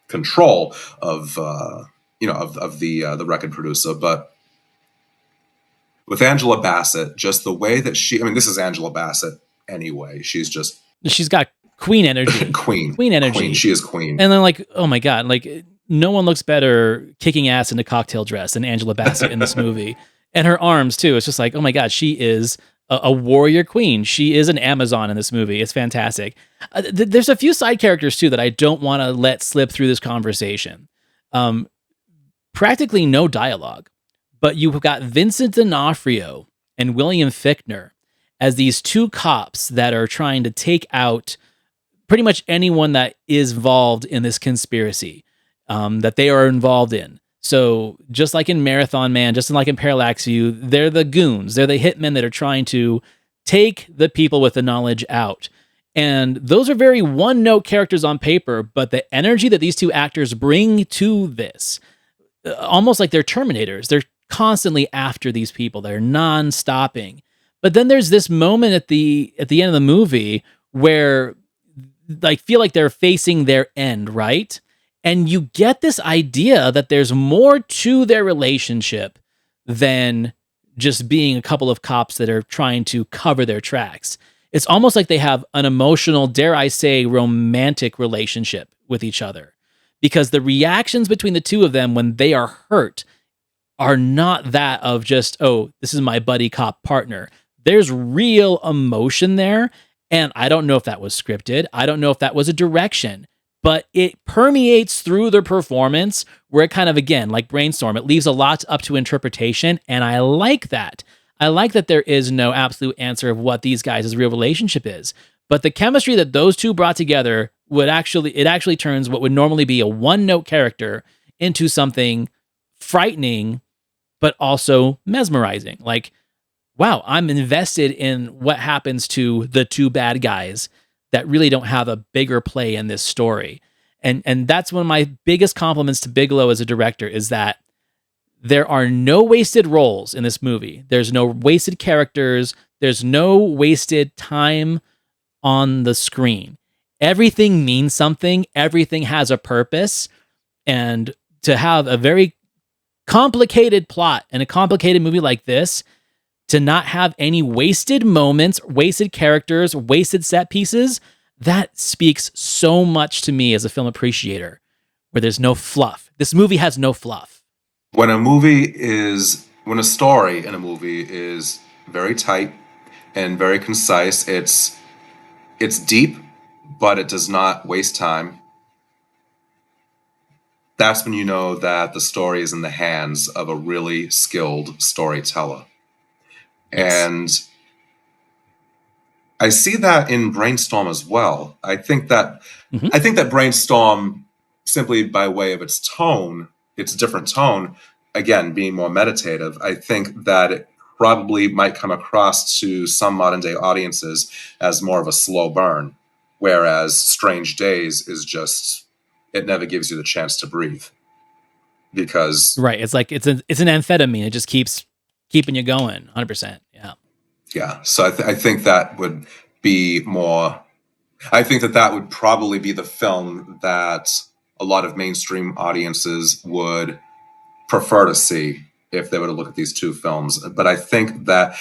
control of, you know, of the record producer, but with Angela Bassett, just the way that I mean, this is Angela Bassett anyway. She's got queen energy. Queen energy. Queen. She is queen. And then, like, oh my God, like, no one looks better kicking ass in a cocktail dress than Angela Bassett in this movie. And her arms, too. It's just like, oh my God, she is a warrior queen. She is an Amazon in this movie. It's fantastic. There's a few side characters, too, that I don't want to let slip through this conversation. Practically no dialogue. But you've got Vincent D'Onofrio and William Fichtner as these two cops that are trying to take out pretty much anyone that is involved in this conspiracy that they are involved in. So just like in Marathon Man, just like in Parallax View, they're the goons. They're the hitmen that are trying to take the people with the knowledge out. And those are very one-note characters on paper, but the energy that these two actors bring to this, almost like they're Terminators. They're constantly after these people. They're non-stopping. But then there's this moment at the end of the movie where I feel like they're facing their end, right? And you get this idea that there's more to their relationship than just being a couple of cops that are trying to cover their tracks. It's almost like they have an emotional, dare I say, romantic relationship with each other, because the reactions between the two of them when they are hurt are not that of just, oh, this is my buddy cop partner. There's real emotion there. And I don't know if that was scripted. I don't know if that was a direction, but it permeates through the performance where it kind of, again, like Brainstorm, it leaves a lot up to interpretation. And I like that. I like that there is no absolute answer of what these guys' real relationship is. But the chemistry that those two brought together it actually turns what would normally be a one-note character into something frightening, but also mesmerizing. Like, wow, I'm invested in what happens to the two bad guys that really don't have a bigger play in this story. And that's one of my biggest compliments to Bigelow as a director, is that there are no wasted roles in this movie. There's no wasted characters. There's no wasted time on the screen. Everything means something. Everything has a purpose. And to have a very complicated plot and a complicated movie like this, to not have any wasted moments, wasted characters, wasted set pieces, that speaks so much to me as a film appreciator, where there's no fluff. This movie has no fluff. When a story in a movie is very tight and very concise, it's deep, but it does not waste time. That's when you know that the story is in the hands of a really skilled storyteller. Yes. And I see that in Brainstorm as well. I think that Brainstorm, simply by way of its tone, its different tone, again, being more meditative, I think that it probably might come across to some modern day audiences as more of a slow burn, whereas Strange Days is just, it never gives you the chance to breathe. Because right, it's like it's an amphetamine. It just keeps keeping you going. 100%. Yeah. So I think that would be more. I think that would probably be the film that a lot of mainstream audiences would prefer to see if they were to look at these two films. But I think that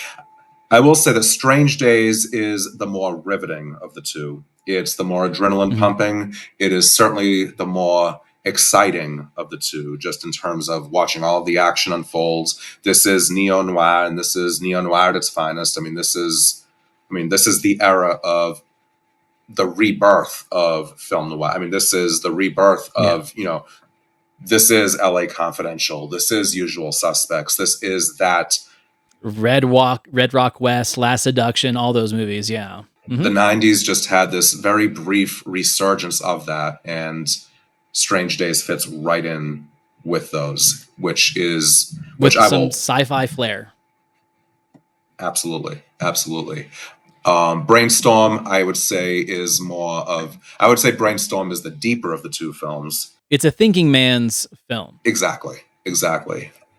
I will say that Strange Days is the more riveting of the two. It's the more adrenaline pumping. It is certainly the more exciting of the two, just in terms of watching all of the action unfolds. This is neo-noir, and this is neo-noir at its finest. This is the era of the rebirth of film noir. This is the rebirth of, this is LA Confidential. This is Usual Suspects. This is that Red Rock West, Last Seduction, all those movies. Yeah. The 90s just had this very brief resurgence of that, and Strange Days fits right in with those, with some sci-fi flair. Absolutely. Brainstorm, I would say Brainstorm is the deeper of the two films. It's a thinking man's film. Exactly.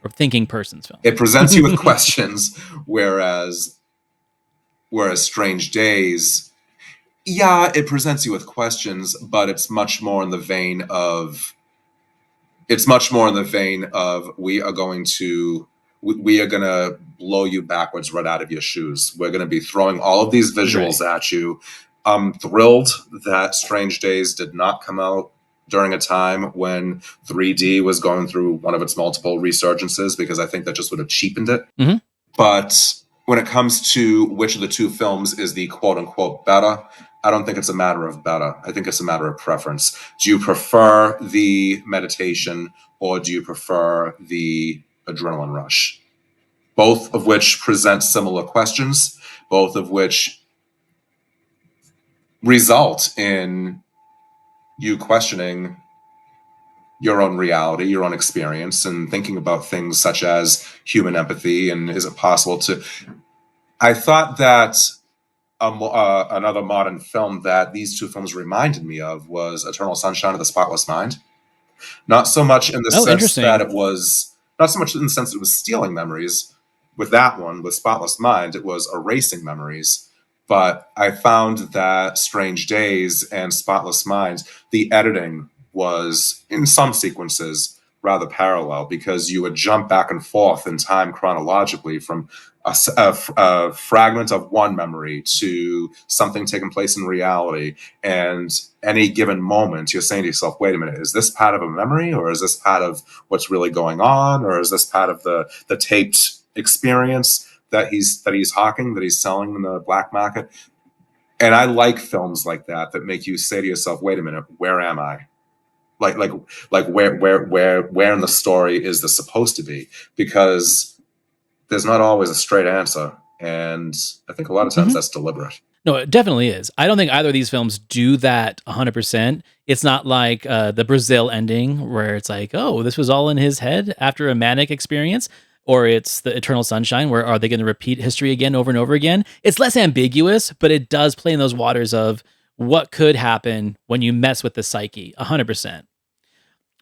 Or thinking person's film. It presents you with questions, whereas Strange Days, it presents you with questions, but it's much more in the vein of we are going to blow you backwards right out of your shoes. We're going to be throwing all of these visuals at you. I'm thrilled that Strange Days did not come out during a time when 3D was going through one of its multiple resurgences, because I think that just would have cheapened it. But when it comes to which of the two films is the quote-unquote better, I don't think it's a matter of better. I think it's a matter of preference. Do you prefer the meditation, or do you prefer the adrenaline rush? Both of which present similar questions, both of which result in you questioning your own reality, your own experience, and thinking about things such as human empathy, and is it possible to... I thought that another modern film that these two films reminded me of was Eternal Sunshine of the Spotless Mind. Not so much in the sense that it was stealing memories. With that one, with Spotless Mind, it was erasing memories. But I found that Strange Days and Spotless Mind, the editing was, in some sequences, rather parallel, because you would jump back and forth in time chronologically from a fragment of one memory to something taking place in reality. And any given moment, you're saying to yourself, wait a minute, is this part of a memory, or is this part of what's really going on, or is this part of the taped experience that he's hawking, that he's selling in the black market? And I like films like that make you say to yourself, wait a minute, where am I? Like where in the story is this supposed to be? Because there's not always a straight answer, and I think a lot of times that's deliberate. No, it definitely is. I don't think either of these films do that 100%. It's not like the Brazil ending where it's like, oh, this was all in his head after a manic experience, or it's the Eternal Sunshine where are they going to repeat history again over and over again? It's less ambiguous, but it does play in those waters of what could happen when you mess with the psyche 100%.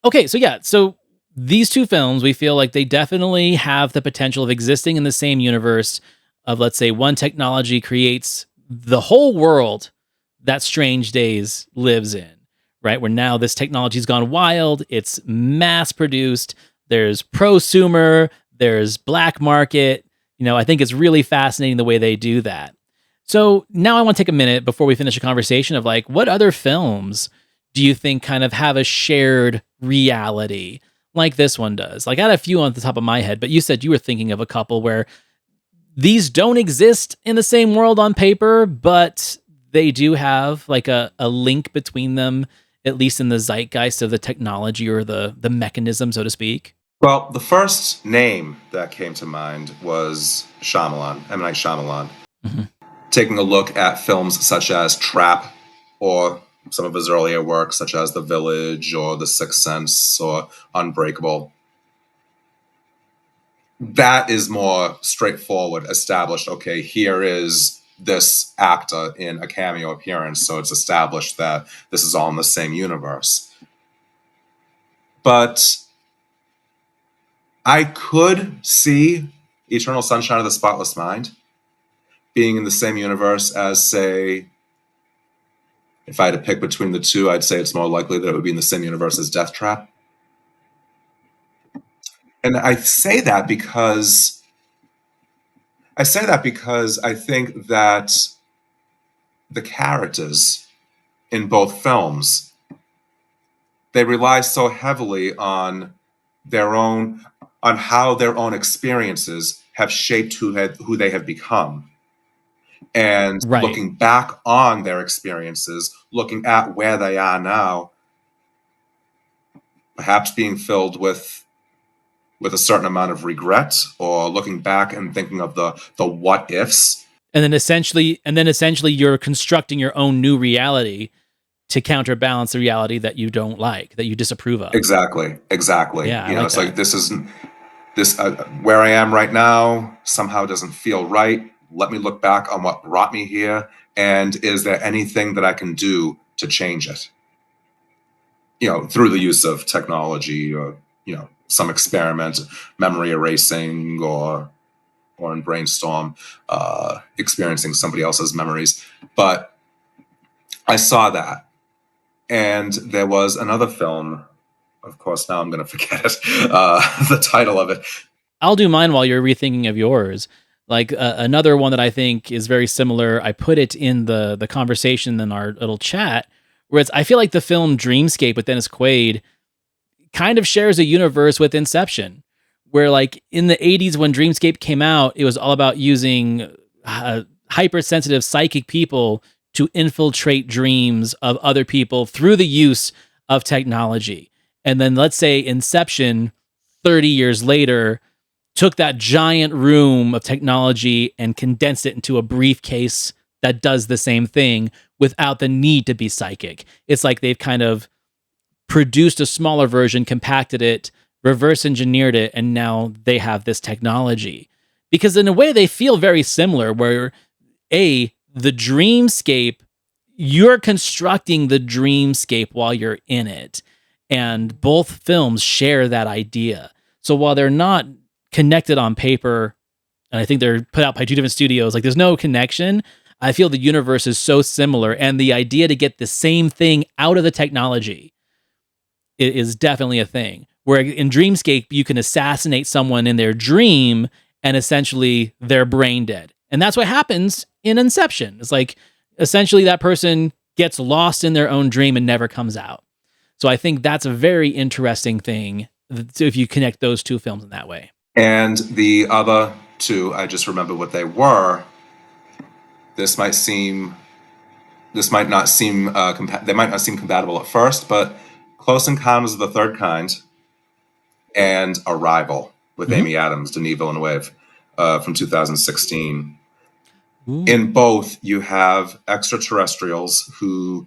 Okay, so these two films, we feel like they definitely have the potential of existing in the same universe of, let's say, one technology creates the whole world that Strange Days lives in, right? Where now this technology's gone wild, it's mass produced, there's prosumer, there's black market. I think it's really fascinating the way they do that. So now I want to take a minute before we finish a conversation of like, what other films do you think kind of have a shared reality like this one does? Like I had a few on the top of my head, but you said you were thinking of a couple where these don't exist in the same world on paper, but they do have like a link between them, at least in the zeitgeist of the technology or the mechanism, so to speak. Well, the first name that came to mind was Shyamalan, M. Night Shyamalan. Mm-hmm. Taking a look at films such as Trap, or some of his earlier work such as The Village or The Sixth Sense or Unbreakable. That is more straightforward, established, okay, here is this actor in a cameo appearance, so it's established that this is all in the same universe. But I could see Eternal Sunshine of the Spotless Mind being in the same universe as, say, if I had to pick between the two, I'd say it's more likely that it would be in the same universe as Death Trap. And I say that because I think that the characters in both films, they rely so heavily on how their own experiences have shaped who they have become. And Right. Looking back on their experiences, looking at where they are now, perhaps being filled with a certain amount of regret, or looking back and thinking of the what ifs. And then essentially you're constructing your own new reality to counterbalance the reality that you don't like, that you disapprove of. Exactly. Yeah, It's like this where I am right now somehow doesn't feel right. Let me look back on what brought me here, and is there anything that I can do to change it? Through the use of technology, or some experiment, memory erasing, or in Brainstorm, experiencing somebody else's memories. But I saw that. And there was another film, of course, now I'm going to forget it, the title of it. I'll do mine while you're rethinking of yours. Like another one that I think is very similar, I put it in the conversation in our little chat, where I feel like the film Dreamscape with Dennis Quaid kind of shares a universe with Inception, where like in the 80s when Dreamscape came out, it was all about using hypersensitive psychic people to infiltrate dreams of other people through the use of technology. And then let's say Inception 30 years later took that giant room of technology and condensed it into a briefcase that does the same thing without the need to be psychic. It's like they've kind of produced a smaller version, compacted it, reverse engineered it, and now they have this technology. Because in a way they feel very similar, where the dreamscape, you're constructing the dreamscape while you're in it. And both films share that idea. So while they're not connected on paper, and I think they're put out by two different studios, like there's no connection, I feel the universe is so similar, and the idea to get the same thing out of the technology is definitely a thing. where in Dreamscape, you can assassinate someone in their dream and essentially they're brain dead. And that's what happens in Inception. It's like essentially that person gets lost in their own dream and never comes out. So I think that's a very interesting thing if you connect those two films in that way. And the other two, I just remember what they were. This might not seem they might not seem compatible at first, but Close Encounters of the Third Kind and Arrival with Amy Adams, Denis Villeneuve, from 2016. Ooh. In both, you have extraterrestrials who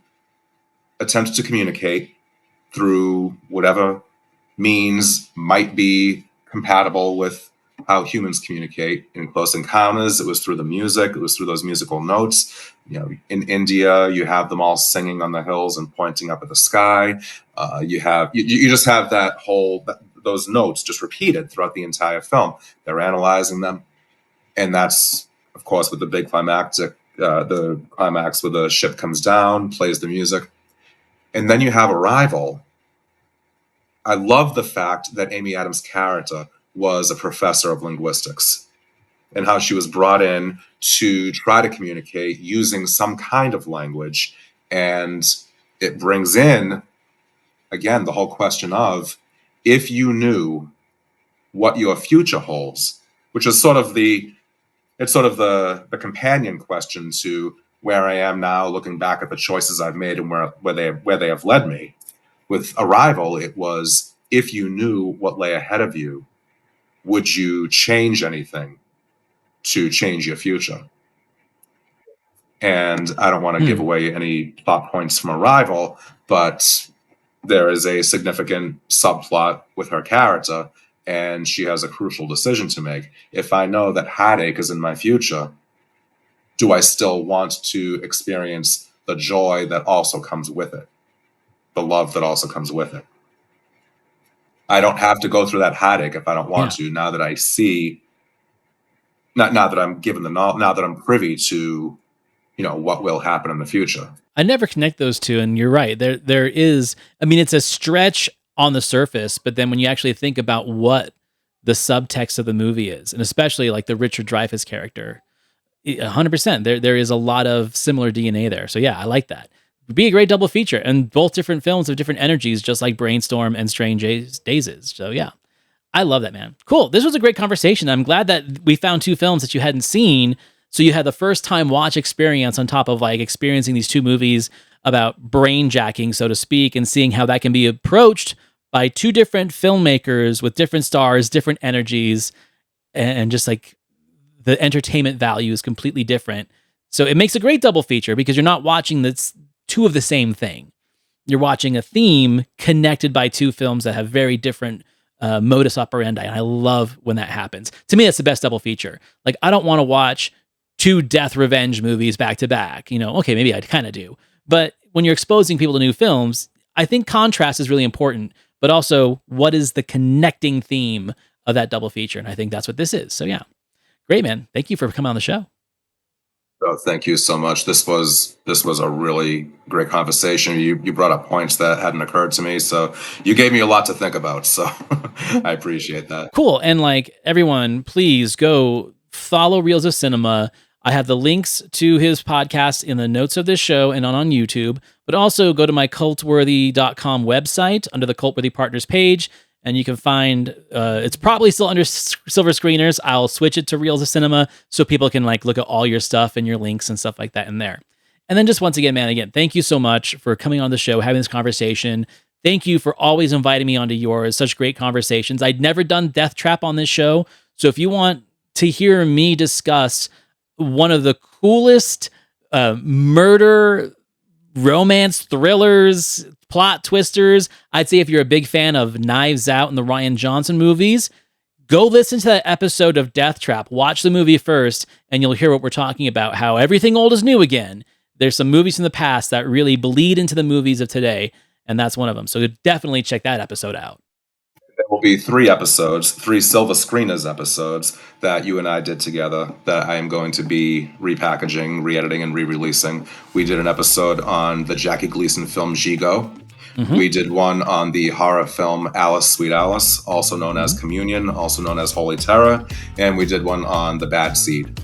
attempt to communicate through whatever means might be compatible with how humans communicate. In Close Encounters, it was through the music. It was through those musical notes. You know, in India, you have them all singing on the hills and pointing up at the sky. You just have those notes just repeated throughout the entire film. They're analyzing them, and that's, of course, with the big the climax where the ship comes down, plays the music, and then you have Arrival. I love the fact that Amy Adams' character was a professor of linguistics and how she was brought in to try to communicate using some kind of language. And it brings in, again, the whole question of, if you knew what your future holds, which is sort of the companion question to where I am now, looking back at the choices I've made and where they have led me. With Arrival, it was, if you knew what lay ahead of you, would you change anything to change your future? And I don't want to give away any plot points from Arrival, but there is a significant subplot with her character, and she has a crucial decision to make. If I know that heartache is in my future, do I still want to experience the joy that also comes with it? The love that also comes with it. I don't have to go through that heartache if I don't want to. Now that I see, now that I'm given now that I'm privy to, what will happen in the future. I never connect those two, and you're right. There is. I mean, it's a stretch on the surface, but then when you actually think about what the subtext of the movie is, and especially like the Richard Dreyfuss character, 100%. There is a lot of similar DNA there. So yeah, I like that. Be a great double feature, and both different films have different energies, just like Brainstorm and Strange Days is. So yeah, I love that, man. Cool. This was a great conversation. I'm glad that we found two films that you hadn't seen, so you had the first time watch experience on top of like experiencing these two movies about brain jacking, so to speak, and seeing how that can be approached by two different filmmakers with different stars, different energies, and just like the entertainment value is completely different. So it makes a great double feature because you're not watching this two of the same thing. You're watching a theme connected by two films that have very different modus operandi, and I love when that happens. To me, that's the best double feature. Like, I don't want to watch two death revenge movies back to back. Okay, maybe I kind of do. But when you're exposing people to new films, I think contrast is really important, but also what is the connecting theme of that double feature? And I think that's what this is. So yeah, great, man. Thank you for coming on the show. Oh, thank you so much. This was a really great conversation. You brought up points that hadn't occurred to me, so you gave me a lot to think about. So I appreciate that. Cool. And like everyone, please go follow Reels of Cinema. I have the links to his podcast in the notes of this show and on YouTube. But also go to my CULTWORTHY.com website under the Cultworthy Partners page. And you can find, it's probably still under Silver Screeners. I'll switch it to Reels of Cinema so people can like look at all your stuff and your links and stuff like that in there. And then just once again, man, thank you so much for coming on the show, having this conversation. Thank you for always inviting me onto yours. Such great conversations. I'd never done Death Trap on this show. So if you want to hear me discuss one of the coolest murder, romance, thrillers, plot twisters, I'd say if you're a big fan of Knives Out and the Rian Johnson movies, go listen to that episode of Death Trap. Watch the movie first, and you'll hear what we're talking about, how everything old is new again. There's some movies from the past that really bleed into the movies of today, and that's one of them. So definitely check that episode out. There will be 3 Silver Screeners episodes that you and I did together that I am going to be repackaging, re-editing, and re-releasing. We did an episode on the Jackie Gleason film Gigot. We did one on the horror film Alice, Sweet Alice, also known as Communion, also known as Holy Terror, and we did one on The Bad Seed.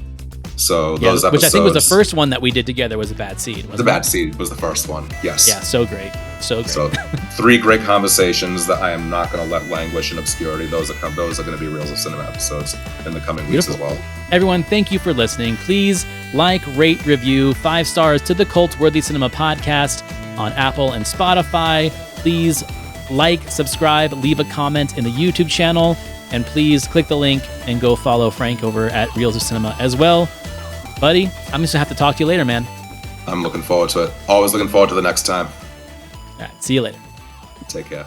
So those episodes, which I think was the first one that we did together, was The Bad Seed. The Bad Seed was the first one, yes. Yeah, so great. So great. So 3 great conversations that I am not going to let languish in obscurity. Those are going to be Reels of Cinema episodes in the coming weeks as well. Everyone, thank you for listening. Please like, rate, review 5 stars to the Cult-Worthy Cinema podcast on Apple and Spotify. Please like, subscribe, leave a comment in the YouTube channel, and please click the link and go follow Frank over at Reels of Cinema as well. Buddy, I'm just gonna have to talk to you later, man. I'm looking forward to it. Always looking forward to the next time. All right, see you later. Take care.